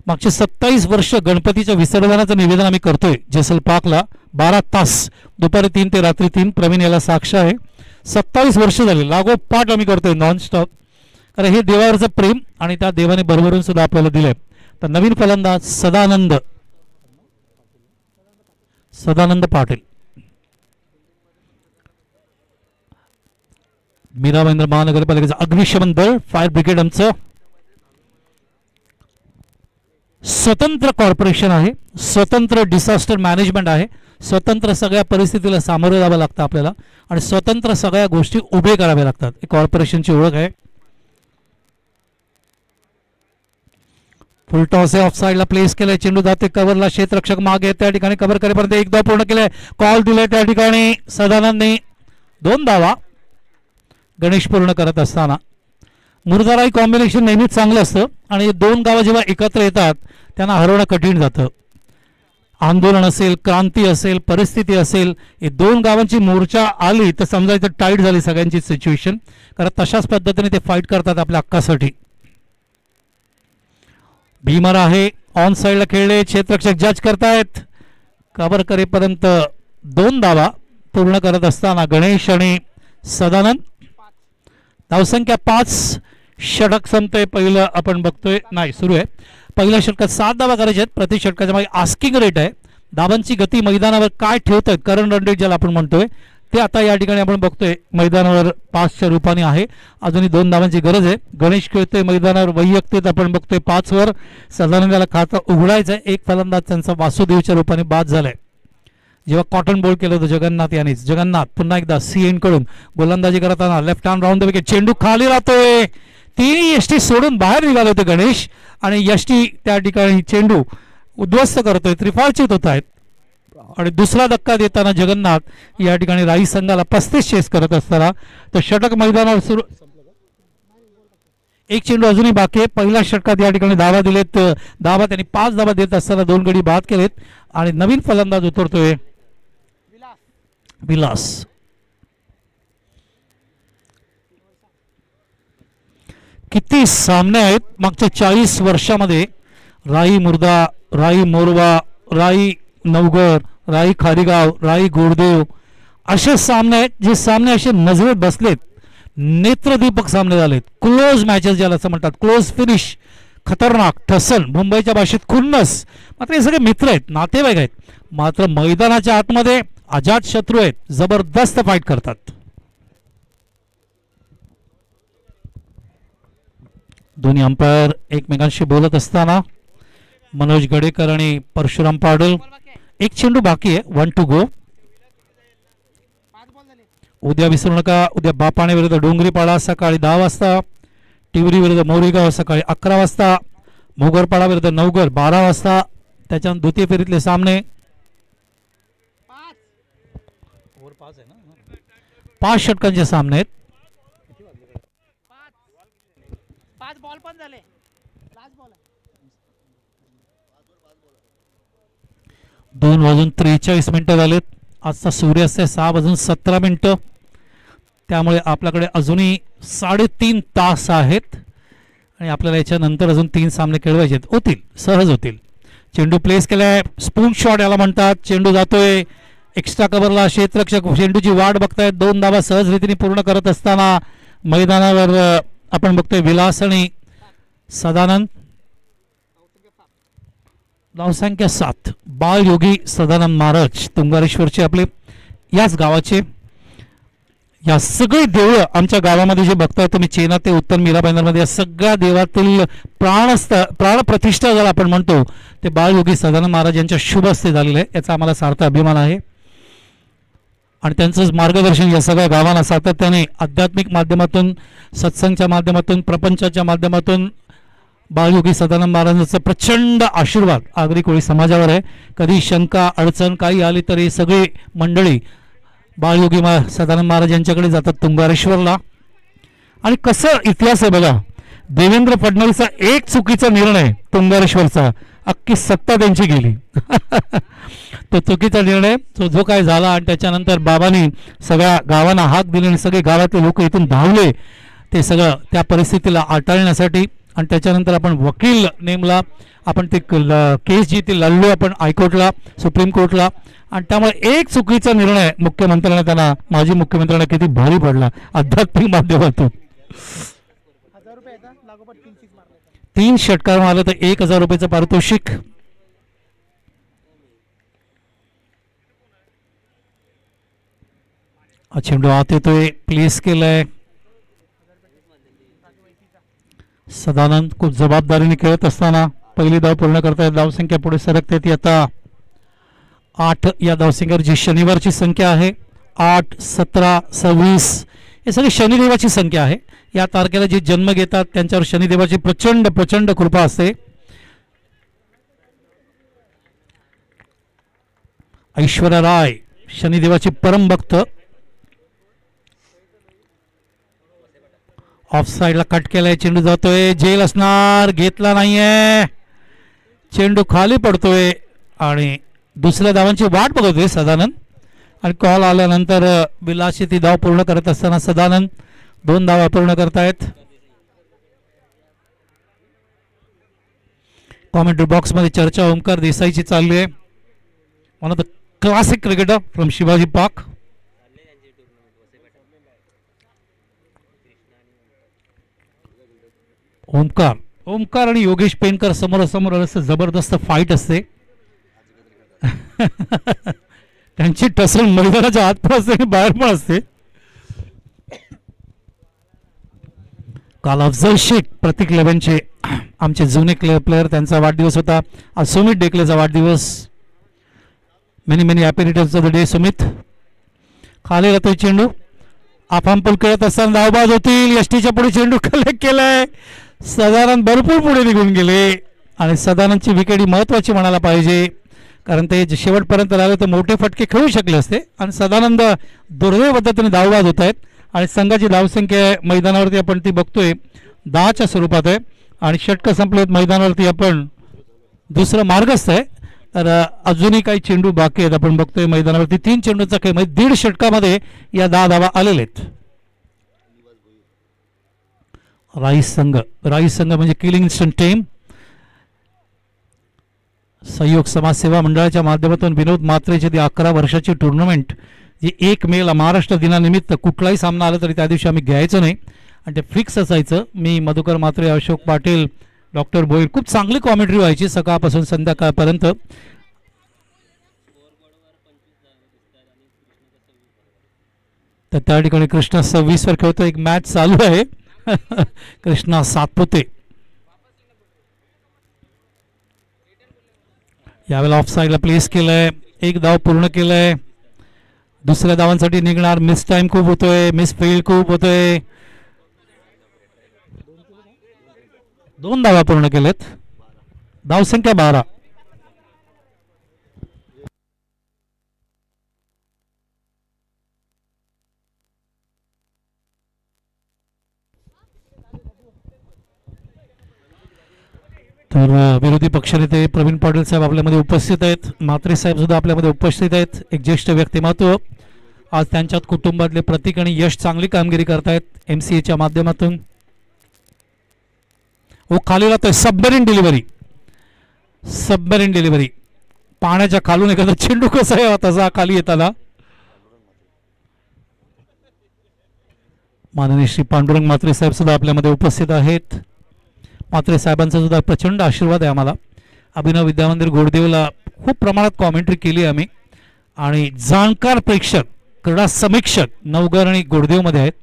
मागचे 27 वर्ष गणपतीच्या विसर्जनाचं निवेदन आम्ही करतोय जेसल पार्कला, 12 तास दुपारी 3 ते रात्री 3. प्रवीण याला साक्ष आहे. 27 वर्ष झाले लागोपाठ आम्ही करतोय नॉनस्टॉप, कारण हे देवावरचं प्रेम आणि त्या देवाने भरभरून सुद्धा आपल्याला दिलंय. तर नवीन फलंदाज सदानंद सदानंद पाटील, मीरा भाईंदर महानगरपालिकेचं अग्निशमन दल, फायर ब्रिगेड आमचं स्वतंत्र कॉर्पोरेशन आहे, स्वतंत्र डिझास्टर मॅनेजमेंट आहे, स्वतंत्र सगळ्या परिस्थितीला सामोरे जावं लागतं आपल्याला आणि स्वतंत्र सगळ्या गोष्टी उभे कराव्या लागतात. ही कॉर्पोरेशनची ओळख आहे. फुल टॉस आहे, ऑफ साईडला प्लेस केलाय, चेंडू जाते कव्हरला, क्षेत्ररक्षक मागे त्या ठिकाणी कव्हर करेपर्यंत एकदा पूर्ण केलाय, कॉल दिलाय त्या ठिकाणी सदानंदने 2 धावा. गणेश पूर्ण करत असताना मुरदाराई कॉम्बिनेशन नेहमीच चांगलं असतं आणि 2 गावं जेव्हा एकत्र येतात त्यांना हरवणं कठीण जातं. आंदोलन असेल, क्रांती असेल, परिस्थिती असेल, हे 2 गावांची मोर्चा आली तर समजायचं टाईट झाली सगळ्यांची सिच्युएशन, कारण तशाच पद्धतीने ते फाईट करतात आपल्या हक्कासाठी. भीमर आहे, ऑन साईडला खेळले, क्षेत्ररक्षक जज करतायत, कव्हर करेपर्यंत 2 धावा पूर्ण करत असताना गणेश आणि सदानंद. धावसंख्या 5, षटक संपतंय. पहिलं आपण बघतोय, नाही सुरू आहे, पहिल्या षटकात 7 धावा करायच्या आहेत. प्रति षटकाच्या मागे आस्किंग रेट आहे. धावांची गती मैदानावर काय ठेवतायत, करंट रन रेट ज्याला आपण म्हणतोय ते आता या ठिकाणी आपण बघतोय मैदानावर 5च्या रूपाने आहे. अजूनही 2 धावांची गरज आहे. गणेश खेळतोय मैदानावर वैयक्तिक आपण बघतोय 5 वर. सदानंदाला खातं उघडायचं आहे. एक फलंदाज त्यांचा वासुदेवच्या रूपाने बाद झालाय. जेव्हा कॉटन बॉल केलं होतं जगन्नाथ यांनीच. जगन्नाथ पुन्हा एकदा सीएन कडून गोलंदाजी करताना left hand round the wicket, चेंडू खाली राहतोय. 3 यष्टी सोडून बाहेर निघाले होते गणेश आणि यष्टी त्या ठिकाणी चेंडू उद्ध्वस्त करतोय, त्रिफळचित होत आहेत. आणि दुसरा धक्का देताना जगन्नाथ या ठिकाणी राई संघाला 35 चेस करत असताना तर षटक मैदानावर सुरू. एक चेंडू अजूनही बाकी आहे. पहिल्या षटकात या ठिकाणी धावा दिलेत. धावा त्यांनी 5 धावा देत असताना 2 गडी बाद केलेत आणि नवीन फलंदाज उतरतोय विलास. किती सामने आहेत मागच्या 40 वर्षामध्ये. राई मुर्दा, राई मोरवा, राई नवघर, राई खारीगाव, राई गोरदेव असे सामने आहेत जे सामने असे नजरेत बसलेत. नेत्रदीपक सामने झालेत. क्लोज मॅचेस ज्याला असं म्हणतात, क्लोज फिनिश, खतरनाक, ठसन, मुंबईच्या भाषेत खुन्नस. मात्र हे सगळे मित्र आहेत, नातेवाईक आहेत. मात्र मैदानाच्या आतमध्ये अजात शत्रू आहेत, जबरदस्त फाईट करतात. दोन्ही अंपायर एकमेकांशी बोलत असताना मनोज गडेकर आणि परशुराम पाडल. एक चेंडू बाकी आहे, 1 to go. उद्या विसरू नका, उद्या बापाणे विरुद्ध डोंगरीपाडा सकाळी 10 वाजता, टिवरी विरुद्ध मोरीगाव सकाळी 11 वाजता, मोगरपाडा विरुद्ध नवघर 12 वाजता. त्याच्यानंतर द्वितीय फेरीतले सामने 5 षटकांचे सामने आहेत. 5 बॉल पण झाले. 2:43 झालेत. आजचा सूर्यास्त आहे 6:17. त्यामुळे आपल्याकडे अजूनही 3.5 तास आहेत आणि आपल्याला याच्यानंतर अजून 3 सामने खेळवायचे होतील, सहज होतील. चेंडू प्लेस केलाय, स्पून शॉट याला म्हणतात. चेंडू जातोय एक्स्ट्रा कव्हरला, क्षेत्ररक्षक चेंडूची वाट बघतायत. 2 धावा सहज रीतीने पूर्ण करत असताना मैदानावर आपण बघतोय विलास आणि सदानंद. धावसंख्या 7. बाळयोगी सदानंद महाराज तुंगारेश्वरचे, आपले याच गावाचे. या सगळे देवळं आमच्या गावामध्ये जे बघताय तुम्ही, चेना ते उत्तर मीराबाईंदरमध्ये, या सगळ्या देवातील प्राणप्रतिष्ठा ज्याला आपण म्हणतो ते बाळयोगी सदानंद महाराज यांच्या शुभ हस्ते झालेलं आहे. याचा आम्हाला सार्थ अभिमान आहे आणि त्यांचंच मार्गदर्शन या सगळ्या गावांना सातत्याने आध्यात्मिक माध्यमातून, सत्संगच्या माध्यमातून, प्रपंचाच्या माध्यमातून बाळयोगी सदानंद महाराजांचा प्रचंड आशीर्वाद आगरी कोळी समाजावर आहे. कधी शंका अडचण काही आली तरी सगळी मंडळी बाळयोगी सदानंद महाराज यांच्याकडे जातात तुंगारेश्वरला. आणि कसं इतिहास आहे बघा, देवेंद्र फडणवीसचा एक चुकीचा निर्णय तुंगारेश्वरचा, अख्खी सत्ता त्यांची गेली. तो चुकीचा निर्णय जो काय झाला आणि त्याच्यानंतर बाबांनी सगळ्या गावांना हाक दिली आणि सगळे गावातले लोक इथून धावले ते सगळं त्या परिस्थितीला हाताळण्यासाठी. आणि त्याच्यानंतर आपण वकील नेमला, आपण ते केस जी ती लढलो आपण हायकोर्टला, सुप्रीम कोर्टला. आणि त्यामुळे एक चुकीचा निर्णय मुख्यमंत्र्यांना, त्यांना माजी मुख्यमंत्र्यांना किती भारी पडला आध्यात्मिक माध्यमातून. 3 षटकार मारलं तर 1,000 रुपयाचं पारितोषिक. हा चेंडू आत येतोय, प्लेस केलाय. सदानंद खूप जबाबदारीने खेळत असताना पहिली धाव पूर्ण करतायत. धावसंख्या पुढे सरकते ती आता 8 या धावसंख्येवर जी शनिवारची संख्या आहे. 8, 17, 26 हे सगळी शनिदेवाची संख्या आहे. या तारखेला जे जन्म घेतात त्यांच्यावर शनिदेवाची प्रचंड प्रचंड कृपा असते. ऐश्वर्या राय शनिदेवाची परम भक्त. ऑफ साइडला कट केलाय, चेंडू जातोय, जेल असणार, घेतला नाहीये, चेंडू खाली पडतोय आणि दुसऱ्या धावांची वाट बघतोय सदानंद. आणि कॉल आल्यानंतर विलासी ती धाव पूर्ण करत असताना सदानंद 2 धावा पूर्ण करतायत. कॉमेंट्री बॉक्स मध्ये चर्चा ओमकार देसाईची चालली आहे. One of the classic cricketer from Shivaji park. Omkar आणि योगेश पेनकर समोरासमोर असं जबरदस्त फाईट असते. त्यांची टसल मैदानाच्या आत पण असते आणि बाहेर पण असते. काल अफजल शेख प्रतीक 11चे आमचे जुने प्लेयर त्यांचा वाढदिवस होता. आज सुमित डेकलेचा वाढदिवस. Many happy returns of the day Sumit. खाली राहतोय चेंडू, आफांपूल खेळत असताना धावबाज होतील. एसटीच्या पुढे चेंडू कलेक्ट केलाय. सदानंद भरपूर पुढे निघून गेले आणि सदानंदची विकेट ही महत्वाची म्हणायला पाहिजे, कारण ते शेवटपर्यंत राहिले तर मोठे फटके खेळू शकले असते. आणि सदानंद दुर्दैव पद्धतीने धावबाद होत आहेत आणि संघाची धावसंख्या मैदानावरती आपण ती बघतोय 10च्या स्वरूपात आहे आणि षटकं संपलेत. मैदानावरती आपण दुसरं मार्गस्थ आहे. तर अजूनही काही चेंडू बाकी आहेत. आपण बघतोय मैदानावरती 3 चेंडूचा खेळ म्हणजे 1.5 षटकामध्ये या 10 धावा आलेले आहेत. राईस संघ म्हणजे किलिंग इन्स्टंट टीम. सहयोग समाजसेवा मंडळाच्या माध्यमातून विनोद मात्रेची ती 11 वर्षाची टुर्नामेंट जी 1 मेला महाराष्ट्र दिनानिमित्त कुठलाही सामना आला तरी त्या दिवशी आम्ही घ्यायचो नाही आणि ते फिक्स असायचं. मी मधुकर मात्रे, अशोक पाटील, डॉक्टर भोईर, खूप चांगली कॉमेंट्री व्हायची सकाळपासून संध्याकाळपर्यंत. तर त्या ठिकाणी कृष्णा 26 वर खेळतो. एक मॅच चालू आहे. कृष्णा सातपुते यावेळेला ऑफ साइडला प्लेस केलंय. 1 धाव पूर्ण केलंय. दुसऱ्या धावांसाठी निघणार. मिस टाइम खूप होतोय, मिस फील्ड खूप होतोय. 2 धावा पूर्ण केलेत. धावसंख्या 12. तर विरोधी पक्षनेते प्रवीण पाटील साहेब आपल्यामध्ये उपस्थित आहेत. म्हात्रे साहेब सुद्धा आपल्यामध्ये उपस्थित आहेत. एक ज्येष्ठ व्यक्तिमत्व. आज त्यांच्यात कुटुंबातले प्रतीक आणि यश चांगली कामगिरी करतायत MCAच्या माध्यमातून. वो खाली राहतोय. सबमरीन डिलिव्हरी पाण्याच्या खालून एखादा चेंडू कसा आहे तसा खाली येताना. माननीय श्री पांडुरंग म्हात्रे साहेब सुद्धा आपल्यामध्ये उपस्थित आहेत. म्हात्रे साहेबांचा सुद्धा प्रचंड आशीर्वाद आहे आम्हाला. अभिनव विद्यामंदिर गोडदेवला खूप प्रमाणात कॉमेंट्री केली आम्ही आणि जाणकार प्रेक्षक, क्रीडा समीक्षक नवघर आणि गोडदेवमध्ये आहेत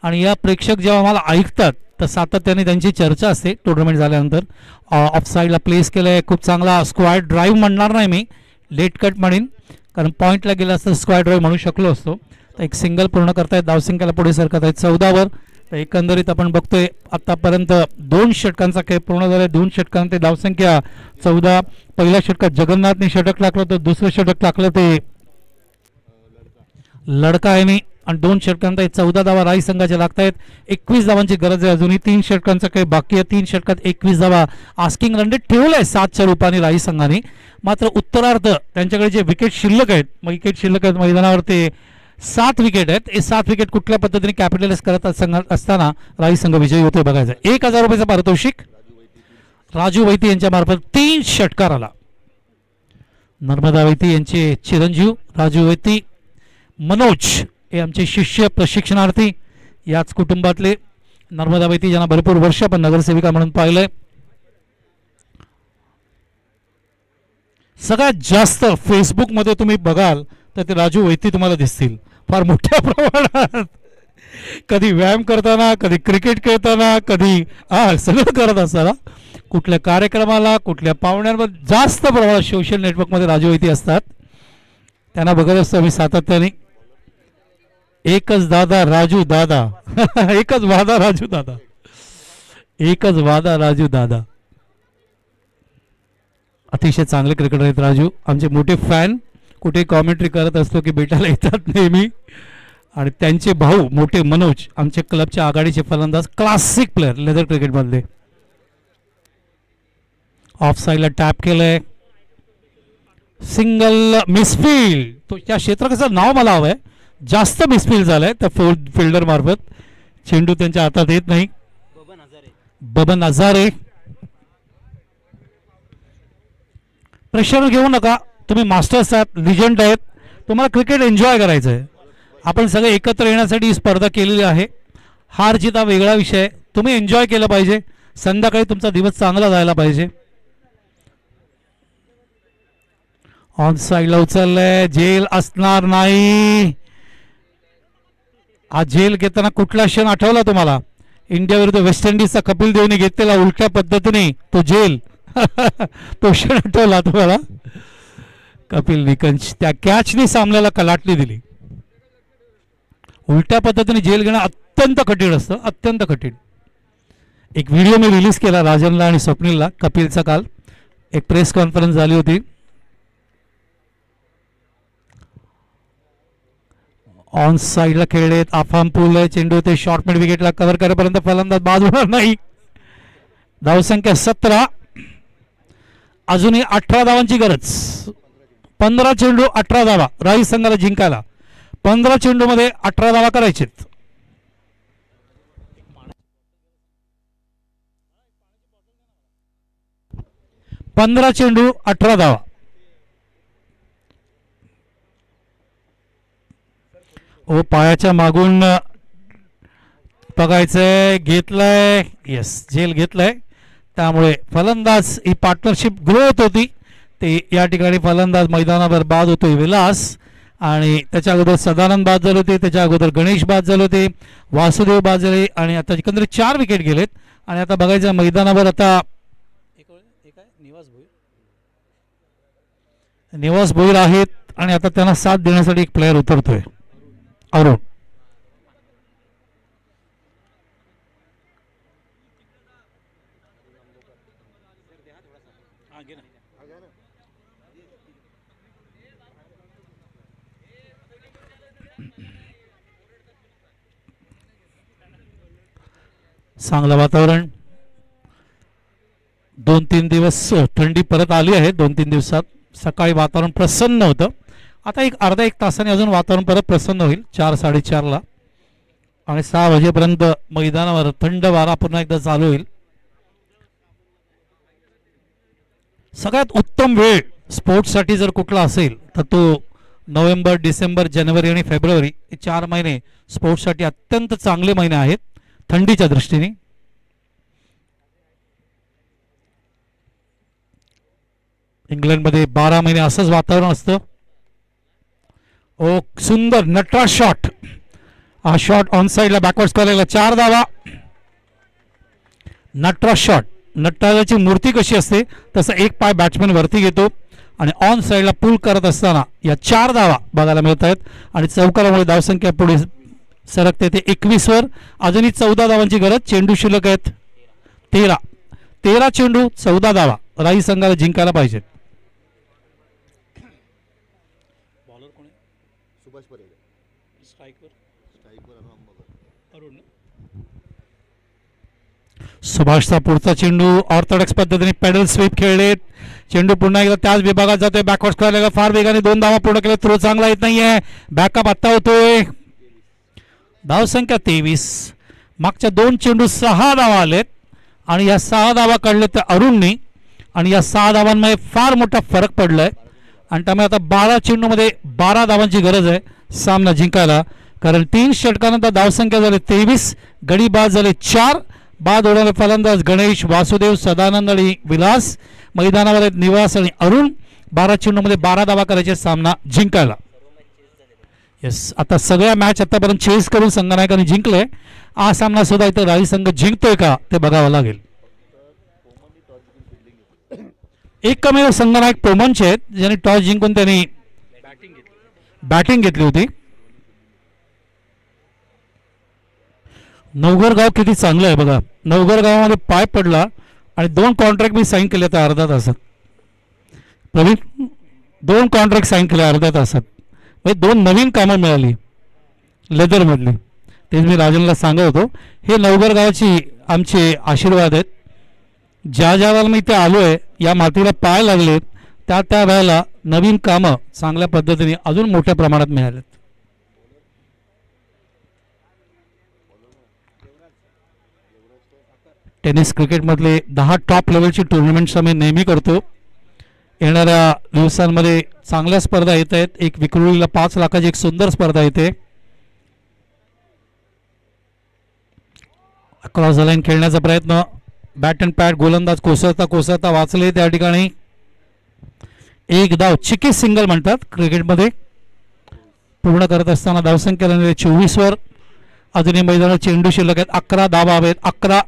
आणि या प्रेक्षक जेव्हा आम्हाला ऐकतात तर सातत्याने त्यांची चर्चा असते टुर्नामेंट झाल्यानंतर. ऑफ साईडला प्लेस केलं आहे. खूप चांगला स्क्वायर ड्राईव्ह म्हणणार नाही मी, लेट कट म्हणेन, कारण पॉईंटला गेला असतं स्क्वायर ड्राईव्ह म्हणू शकलो असतो. तर एक सिंगल पूर्ण करतायत. धावसंख्येला पुढे सरकत आहेत 14 वर. तर एकंदरीत आपण बघतोय आतापर्यंत 2 षटकांचा खेळ पूर्ण झाला. 2 षटकांमध्ये धावसंख्या 14. पहिल्या षटकात जगन्नाथने षटक टाकलं तर दुसरं षटक टाकलं ते लडका आहे आणि 2 षटकांत 14 धावा राई संघाच्या लागत आहेत. 21 धावांची गरज आहे. अजूनही 3 षटकांचा काही बाकी आहे. 3 षटकात 21 धावा आस्किंग रन रेट ठेवलाय 7च्या रूपाने राई संघाने. मात्र उत्तरार्ध त्यांच्याकडे जे विकेट शिल्लक आहेत मैदानावरती 7 विकेट आहेत. हे 7 विकेट कुठल्या पद्धतीने कॅपिटलाइज करत असताना राई संघ विजयी होतोय बघायचं. 1000 रुपयाचं पारितोषिक राजू वैती यांच्या मार्फत 3 षटकाराला. नर्मदा वैती यांचे चिरंजीव राजू वैती, मनोज हे आमचे शिष्य प्रशिक्षणार्थी याच कुटुंबातले. नर्मदा वैती ज्यांना भरपूर वर्ष आपण नगरसेविका म्हणून पाहिलंय. सगळ्यात जास्त फेसबुकमध्ये तुम्ही बघाल तर ते राजू वैती तुम्हाला दिसतील. फार मोठ्या प्रमाणात, कधी व्यायाम करताना, कधी क्रिकेट खेळताना, कधी सगळं करत असताना, कुठल्या कार्यक्रमाला, कुठल्या पाहुण्यांवर जास्त प्रमाणात सोशल नेटवर्कमध्ये राजू इथे असतात. त्यांना बघत असतो मी सातत्याने. एकच दादा राजू दादा एकच वादा राजू दादा, एकच वादा राजू दादा. अतिशय चांगले क्रिकेटर आहेत राजू, आमचे मोठे फॅन. कुठे कॉमेंट्री करत असतो की भेटायला येतात नेहमी. आणि त्यांचे भाऊ मोठे मनोज, आमचे क्लबच्या आघाडीचे फलंदाज, क्लासिक प्लेअर लेदर क्रिकेटमधले. ऑफ साईडला टॅप केलंय, सिंगल मिसफील्ड. तो त्या क्षेत्रकाचं नाव मला हवं आहे, जास्त मिसफील्ड झालंय त्या फिल्डर मार्फत. चेंडू त्यांच्या हातात येत नाही. बबन हजारे, प्रेशर घेऊ नका, तुम्ही मास्टर्स आहात, लिजंड आहेत, तुम्हाला क्रिकेट एन्जॉय करायचं आहे. आपण सगळे एकत्र येण्यासाठी ही स्पर्धा केलेली आहे. हार जीत हा वेगळा विषय आहे, तुम्ही एन्जॉय केलं पाहिजे. संध्याकाळी तुमचा दिवस चांगला जायला पाहिजे. ऑन साईडला उचललंय, झेल असणार नाही. हा झेल घेताना कुठला क्षण आठवला तुम्हाला? इंडिया विरुद्ध वेस्ट इंडिजचा कपिल देवने घेतलेला उलट्या पद्धतीने तो झेल तो क्षण आठवला तुम्हाला? कपिल निकंज त्या कॅचने सामन्याला कलाटणी दिली. उलट्या पद्धतीने झेल घेणं अत्यंत कठीण असतं, अत्यंत कठीण. एक व्हिडिओ मी रिलीज केला राजनला आणि स्वप्नीलला कपिलचा. काल एक प्रेस कॉन्फरन्स झाली होती. ऑन साईडला खेळलेत, आफाम पूल आहे, चेंडू ते शॉर्ट मिड विकेटला कव्हर करेपर्यंत फलंदाज बाद होणार नाही. धावसंख्या 17, अजूनही 18 धावांची गरज. 15 चेंडू 18 धावा राही संघाला जिंकायला. 15 चेंडू मध्ये 18 धावा करायचेत. पंधरा चेंडू 18 धावा. ओ पायाच्या मागून बघायचंय, घेतलंय, येस झेल घेतलंय. त्यामुळे फलंदाज ही पार्टनरशिप ग्रो होत होती. ते या ठिकाणी फलंदाज मैदानावर बाद होतोय विलास, आणि त्याच्या अगोदर सदानंद बाद झाले होते, त्याच्या अगोदर गणेश बाद झाले होते, वासुदेव बाद झाले, आणि आता एकंदरीत 4 विकेट गेलेत. आणि आता बघायचं मैदानावर आता निवास भोईर आहेत, आणि आता त्यांना साथ देण्यासाठी एक प्लेअर उतरतोय, अरुण. चांगलं वातावरण. 2-3 दिवस थंडी परत आली आहे. 2-3 दिवसात सकाळी वातावरण प्रसन्न होतं. आता एक अर्धा एक तासाने अजून वातावरण परत प्रसन्न होईल 4-4:30ला, आणि 6 वाजेपर्यंत मैदानावर थंड वारा पुन्हा एकदा चालू होईल. सगळ्यात उत्तम वेळ स्पोर्ट्ससाठी जर कुठला असेल तर तो नोव्हेंबर, डिसेंबर, जानेवारी आणि फेब्रुवारी हे 4 महिने स्पोर्ट्ससाठी अत्यंत चांगले महिने आहेत थंडीच्या दृष्टीने. इंग्लंडमध्ये 12 महिने असंच वातावरण असतं. ओ सुंदर नटराज शॉट. हा शॉट ऑन साईडला बॅकवर्ड स्क्वेअरला 4 धावा. नटराज शॉट, नटराजाची मूर्ती कशी असते तसं एक पाय बॅट्समॅन वरती घेतो, आणि ऑन साईडला पुल करत असताना या 4 धावा बघायला मिळत आहेत. आणि चौकारामुळे धावसंख्या पुढे सरकते ते 21 वर. अजूनही 14 धावांची गरज. चेंडू शिल्लक आहेत 13 चेंडू 14 धावा राही संघाला जिंकायला पाहिजेत. बॉलर कोण आहे? सुभाष परेल. स्ट्राईकवर अरुण. सुभाषचा पुढचा चेंडू ऑर्थोडॉक्स पद्धतीने पॅडल स्वीप खेळलेत. चेंडू पुन्हा एकदा त्याच विभागात जातोय. बॅकवर्ड स्क्वेअरला फार वेगाने 2 धावा पूर्ण केले. थ्रो चांगला येत नाहीये. बॅकअप आता होतोय. धावसंख्या 23. मागच्या 2 चेंडू 6 धावा आलेत, आणि या 6 धावा काढले तर अरुणनी, आणि या 6 धावांमध्ये फार मोठा फरक पडलाय. आणि त्यामुळे आता 12 चेंडूमध्ये 12 धावांची गरज आहे सामना जिंकायला. कारण 3 षटकानंतर धावसंख्या झाली 23. गडी बाद झाले 4. बाद होणारे फलंदाज गणेश, वासुदेव, सदानंद आणि विलास. मैदानावर आहेत निवास आणि अरुण. 12 चेंडूमध्ये 12 धावा करायचे सामना जिंकायला. येस, आता सगळ्या मॅच आतापर्यंत चेस करून संघनायकांनी जिंकले. हा सामना सुद्धा इथं राही संघ जिंकतोय का ते बघावं लागेल. एकमेव संघनायक पोमनचे आहेत ज्यांनी टॉस जिंकून त्यांनी बॅटिंग घेतली होती. नवघर गाव किती चांगलं आहे बघा. नवघर गावामध्ये पाय पडला आणि 2 कॉन्ट्रॅक्ट मी साईन केले तर अर्ध्या तासात. प्रवीण 2 कॉन्ट्रॅक्ट साईन केले अर्ध्या तासात. म्हणजे 2 नवीन कामं मिळाली लेदरमधली. तेच मी राजनला सांगत होतो. हे नवघर गावाची आमचे आशीर्वाद आहेत. ज्या वेळेला मी इथे आलो आहे या मातीला पाय लागलेत त्या वेळेला नवीन कामं चांगल्या पद्धतीने अजून मोठ्या प्रमाणात मिळालेत. टेनिस क्रिकेटमधले 10 टॉप लेवलची टुर्नामेंट्स आम्ही नेहमी करतो. येणाऱ्या दिवसांमध्ये चांगल्या स्पर्धा येत आहेत. एक विक्रोळीला 5 लाखाची एक सुंदर स्पर्धा येते. क्रॉस द लाईन खेळण्याचा प्रयत्न. बॅट अँड पॅड गोलंदाज कोसळता वाचले त्या ठिकाणी. एक धाव चिकी सिंगल म्हणतात क्रिकेटमध्ये. पूर्ण करत असताना धावसंख्या 24 वर. अजूनही मैदानात चेंडू शिल्लक आहेत. 11 धावा हवेत. 11.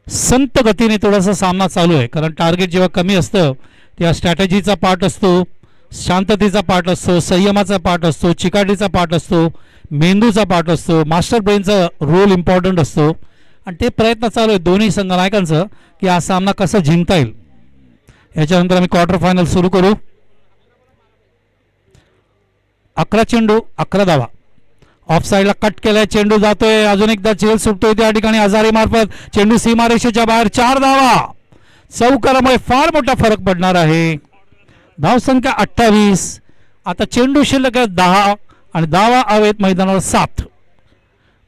संत गतीने थोडासा सामना चालू आहे कारण टार्गेट जेव्हा कमी असतं तेव्हा स्ट्रॅटेजीचा पार्ट असतो, शांततेचा पार्ट असतो, संयमाचा पार्ट असतो, चिकाटीचा पार्ट असतो, मेंदूचा पार्ट असतो, मास्टर ब्रेनचा रोल इम्पॉर्टंट असतो. आणि ते प्रयत्न चालू आहे दोन्ही संघनायकांचं की हा सामना कसा जिंकता येईल. याच्यानंतर आम्ही क्वार्टर फायनल सुरू करू. 11 चेंडू 11 धावा. ऑफ साईडला कट केलाय. चेंडू जातोय. अजून एकदा झेल सुटतोय त्या ठिकाणी हजारी मार्फत. चेंडू सीमारेषेच्या बाहेर. 4 धावा. चौकारामुळे फार मोठा फरक पडणार आहे. धावसंख्या 28. आता चेंडू शिल्लक आहे 10 आणि धावा हवेत मैदानावर 7.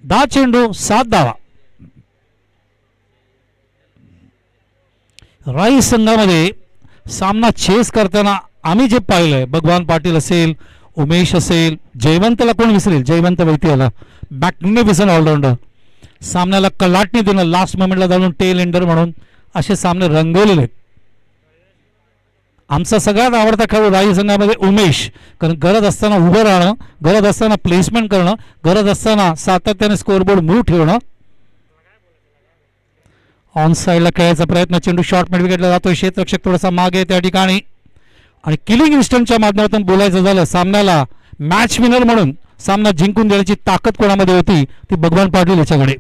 10 चेंडू 7 धावा. राई संघामध्ये सामना चेस करताना आम्ही जे पाहिलंय, भगवान पाटील असेल, उमेश असेल, जयवंतला कोण विसरेल, जयवंत वैतीयाला मॅग्निफिसंट ऑलराऊंडर. सामन्याला कलाटणी देणं, लास्ट मोमेंटला जाऊन टेल एंडर म्हणून असे सामने रंगवलेले आहेत. आमचा सगळ्यात आवडता खेळाडू राई संघामध्ये उमेश. कारण गरज असताना उभं राहणं, गरज असताना प्लेसमेंट करणं, गरज असताना सातत्याने स्कोअरबोर्ड मूव्ह ठेवणं. ऑन साईडला खेळायचा प्रयत्न. चेंडू शॉर्ट मिड विकेटला जातोय. क्षेत्ररक्षक थोडासा मागे त्या ठिकाणी. आणि किलिंग इन्स्टंटच्या माध्यमातून बोलायचं झालं सामन्याला मॅच विनर म्हणून सामना जिंकून देण्याची ताकद कोणामध्ये होती ती भगवान पाटील याच्याकडे.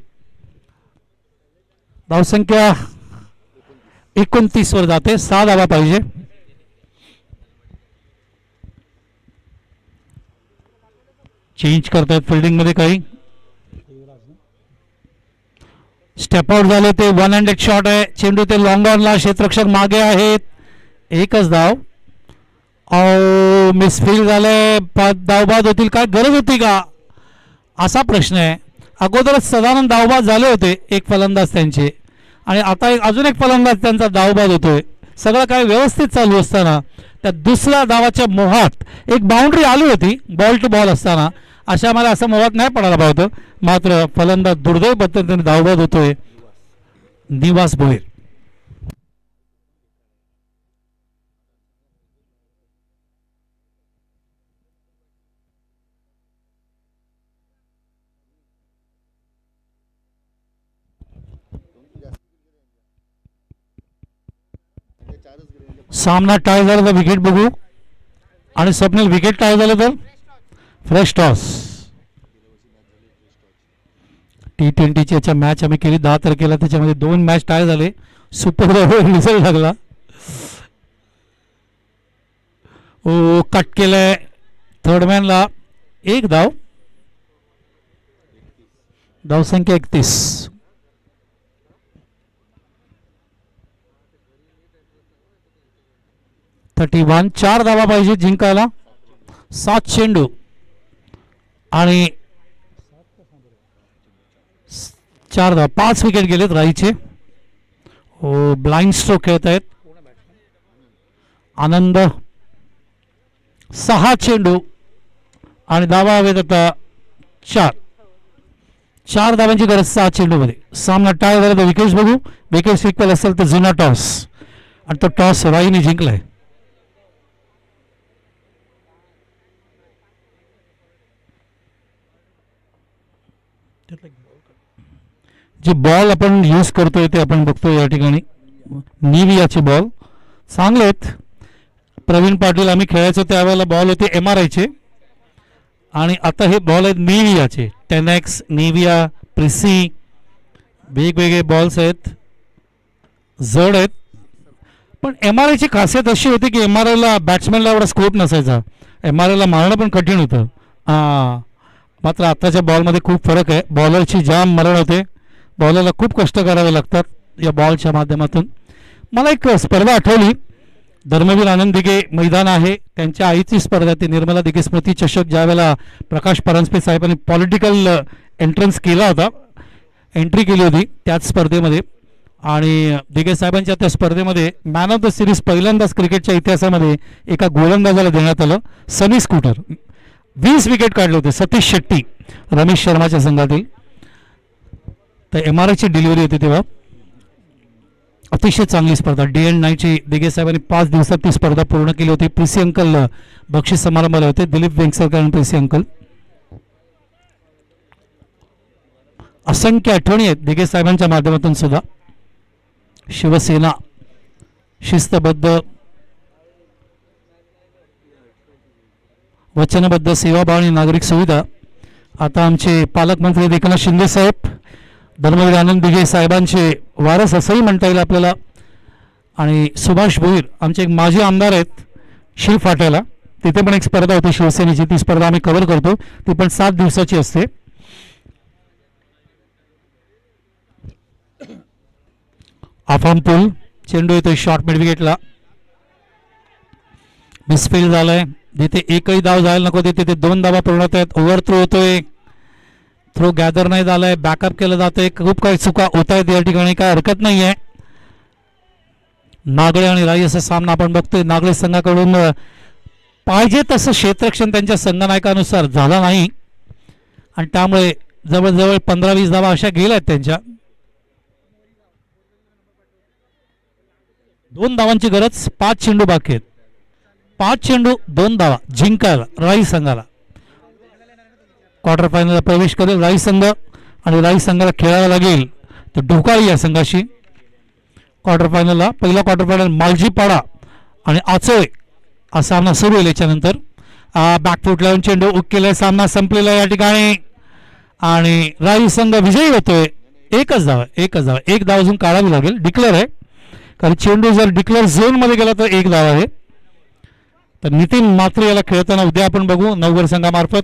धावसंख्या 29 वर जाते. 6 धावा पाहिजे. चेंज करतायत फिल्डिंग मध्ये काही. स्टेप आउट झाले ते. 1 हँडेड शॉट आहे. चेंडू ते लॉंग ऑनला. क्षेत्ररक्षक मागे आहेत. एकच धाव. मिसफील्ड झालंय. धावबाद होतील. काय गरज होती का असा प्रश्न आहे. अगोदरच सदानंद धावबाद झाले होते एक फलंदाज त्यांचे आणि आता अजून एक फलंदाज त्यांचा धावबाद होतोय. सगळं काय व्यवस्थित चालू असताना त्या दुसऱ्या धावाच्या मोहात एक बाउंड्री आली होती बॉल टू बॉल असताना. अशा मला असं मोहात नाही पडायला पाहिजे होतं. मात्र फलंदाज दुर्दैव पद्धतीने धावबाद होतोय. निवास भोईर. सामना टाय झाला तर विकेट बघू. आणि स्वप्नील विकेट टाय झालं तर फ्रेश टॉस. T20ची याच्या मॅच आम्ही केली 10 तारखेला. त्याच्यामध्ये 2 मॅच टाय झाले. सुपर रिझल्ट लागला. ओ कट केलंय थर्डमॅनला. 1 धाव. धावसंख्या 31. 31. 4 धावा पाहिजे जिंकायला. 7 चेंडू आणि 4 धावा. 5 विकेट गेलेत राईचे. हो ब्लाइंड स्ट्रोक खेळत आहेत आनंद. 6 चेंडू आणि धावा हवेत आता 4. 4 धावांची गरज 6 चेंडूमध्ये. सामना टाय झाला तर विकेट्स बघू. विकेट्स इक्वल असेल तर जुना टॉस आणि तो टॉस राईने जिंकलाय. जे बॉल आपण यूज करतोय ते आपण बघतोय या ठिकाणी निवियाचे बॉल चांगले आहेत. प्रवीण पाटील आम्ही खेळायचो त्यावेळेला बॉल होते MRIचे आणि आता हे बॉल आहेत निवियाचे. 10X निविया प्रिसी वेगवेगळे बॉल्स आहेत, जड आहेत. पण MRIची खासियत अशी होती की MRIला बॅट्समॅनला एवढा स्कोप नसायचा, MRIला मारणं पण कठीण होतं. मात्र आत्ताच्या बॉलमध्ये खूप फरक आहे. बॉलरची जाम मरण होते, बॉलरला खूप कष्ट करावे लागतात या बॉलच्या माध्यमातून. मला एक स्पर्धा आठवली, धर्मवीर आनंद दिघे मैदान आहे त्यांच्या आईची स्पर्धा, ती निर्मला दिघे स्मृती चषक. ज्यावेळेला प्रकाश परांजपे साहेबांनी पॉलिटिकल एंट्रन्स केला होता, एंट्री केली होती त्याच स्पर्धेमध्ये, आणि दिघे साहेबांच्या त्या स्पर्धेमध्ये मॅन ऑफ द सिरीज पहिल्यांदाच क्रिकेटच्या इतिहासामध्ये एका गोलंदाजाला देण्यात आलं. सनी स्कूटर 20 विकेट काढले होते. सतीश शेट्टी रमेश शर्माच्या संघातील. तर MRIची डिलिव्हरी होती तेव्हा. अतिशय चांगली स्पर्धा. डे अँड नाईटची दिघे साहेबांनी 5 दिवसात ती स्पर्धा पूर्ण केली होती. प्रिसी अंकल बक्षीस समारंभाला होते, दिलीप वेंगसरकर आणि प्रिसी अंकल. असंख्य आठवणी आहेत दिघे साहेबांच्या माध्यमातून सुद्धा. शिवसेना, शिस्तबद्ध, वचनबद्ध सेवाभाव आणि नागरिक सुविधा. आता आमचे पालकमंत्री एकनाथ शिंदे साहेब, धर्मवीर आनंद दिघे साहेबांचे वारस असंही म्हणता येईल आपल्याला, आणि सुभाष भोईर आमचे एक माजी आमदार आहेत शिवफाट्याला. तिथे पण एक स्पर्धा होती शिवसेनेची, ती स्पर्धा आम्ही कव्हर करतो, ती पण 7 दिवसाची असते. आफाम पूल चेंडू येतोय शॉर्ट मिड विकेटला. मिसफील्ड झालाय, जिथे एकही धाव जायला नको तिथे 2 धावा पूर्ण होत आहेत. ओव्हर थ्रो होतोय, थ्रो गॅदर नाही झालाय, बॅकअप केलं जातंय. खूप काही चुका होत आहेत या ठिकाणी, काय हरकत नाही आहे. नागळे आणि राई असा सामना आपण बघतोय. नागळे संघाकडून पाहिजे तसं क्षेत्ररक्षण त्यांच्या संघनायकानुसार झालं नाही आणि त्यामुळे जवळजवळ 15-20 धावा अशा गेल्या आहेत त्यांच्या. 2 धावांची गरज, 5 चेंडू बाकी आहेत. 5 चेंडू 2 धावा जिंकायला राई संघाला. क्वार्टर फायनलला प्रवेश करेल राई संघ आणि राई संघाला खेळायला लागेल तर ढोकाळी या संघाशी. क्वार्टर फायनलला पहिला क्वार्टर फायनल मालजीपाडा आणि आचोळे हा सामना सुरू होईल. याच्यानंतर बॅकफूट लावून चेंडू केलाय, सामना संपलेला या ठिकाणी आणि राई संघ विजयी होतोय. एकच धाव, एक धाव अजून काढावी लागेल. डिक्लेअर आहे, कारण चेंडू जर डिक्लेअर झोनमध्ये गेला तर 1 धाव आहे. तर नितीन म्हात्रे याला खेळताना उद्या आपण बघू नवघर संघामार्फत.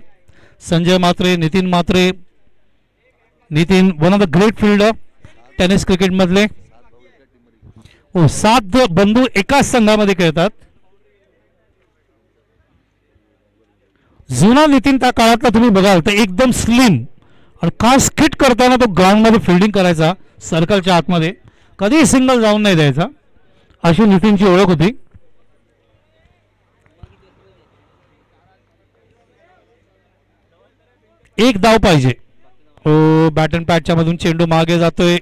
Sanjay Mhatre, Nitin Mhatre. Nitin one of the great fielder tennis क्रिकेटमधले. 7 बंधू एकाच संघामध्ये खेळतात. जुना नितीन त्या काळातला तुम्ही बघाल तर एकदम स्लिम आणि खास किट करताना तो ग्राउंडमध्ये फिल्डिंग करायचा, सर्कलच्या आतमध्ये कधीही सिंगल जाऊन नाही द्यायचा, अशी नितीनची ओळख होती. एक धाव पाहिजे. बॅट अँड पॅडच्या मधून चेंडू मागे जातोय.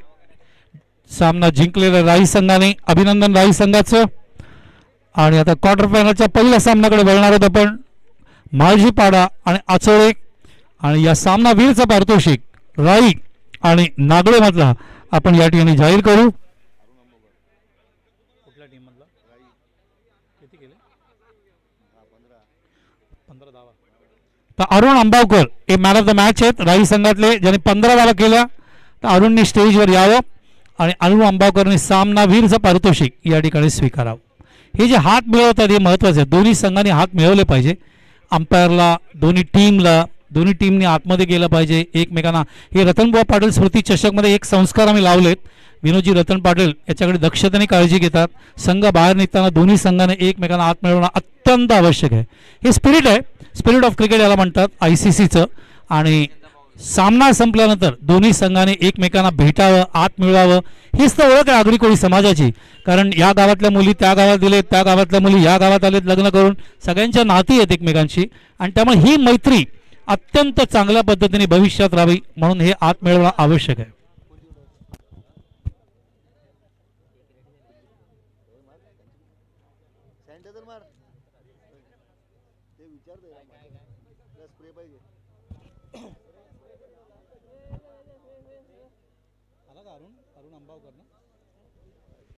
सामना जिंकलेला राई संघाने, अभिनंदन राई संघाचं. आणि आता क्वार्टर फायनलच्या पहिल्या सामन्याकडे वळणार आहोत आपण. माळजीपाडा आणि आचोळे, आणि या सामना वीरचा पारितोषिक राई आणि नागळे मधला आपण या ठिकाणी जाहीर करू. कुठल्या टीम मधला किती केले? 15 धावा. तर अरुण अंबावकर हे मॅन ऑफ द मॅच आहेत राई संघातले, ज्यांनी 15 धावा केल्या. तर अरुणने स्टेजवर यावं आणि अरुण अंबावकरने सामनावीरचं पारितोषिक या ठिकाणी स्वीकारावं. हे जे हात मिळवतात हे महत्त्वाचे आहे. दोन्ही संघांनी हात मिळवले पाहिजे. अंपायरला, दोन्ही टीमने आतमध्ये गेलं पाहिजे एकमेकांना. हे रतनबुवा पाटील स्मृती चषकमध्ये एक संस्कार आम्ही लावलेत. विनोदजी रतन पाटील याच्याकडे दक्षतेने काळजी घेतात. संघ बाहेर निघताना दोन्ही संघाने एकमेकांना आत मिळवणं अत्यंत आवश्यक आहे. हे स्पिरिट आहे, स्पिरिट ऑफ क्रिकेट याला म्हणतात ICCचं. आणि सामना संपल्यानंतर दोन्ही संघाने एकमेकांना भेटावं, आत मिळवावं. हीच तर ओळख आहे आगरी कोळी समाजाची. कारण या गावातल्या मुली त्या गावात दिलेत, त्या गावातल्या मुली या गावात आलेत लग्न करून, सगळ्यांच्या नाती आहेत एकमेकांशी. आणि त्यामुळे ही मैत्री अत्यंत चांगल्या पद्धतीने भविष्यात राहावी म्हणून हे आत मिळवणं आवश्यक आहे. सॅनिटायझर मार, ते विचारतोय स्प्रे पाहिजे. आला का अरुण अंबावकर ना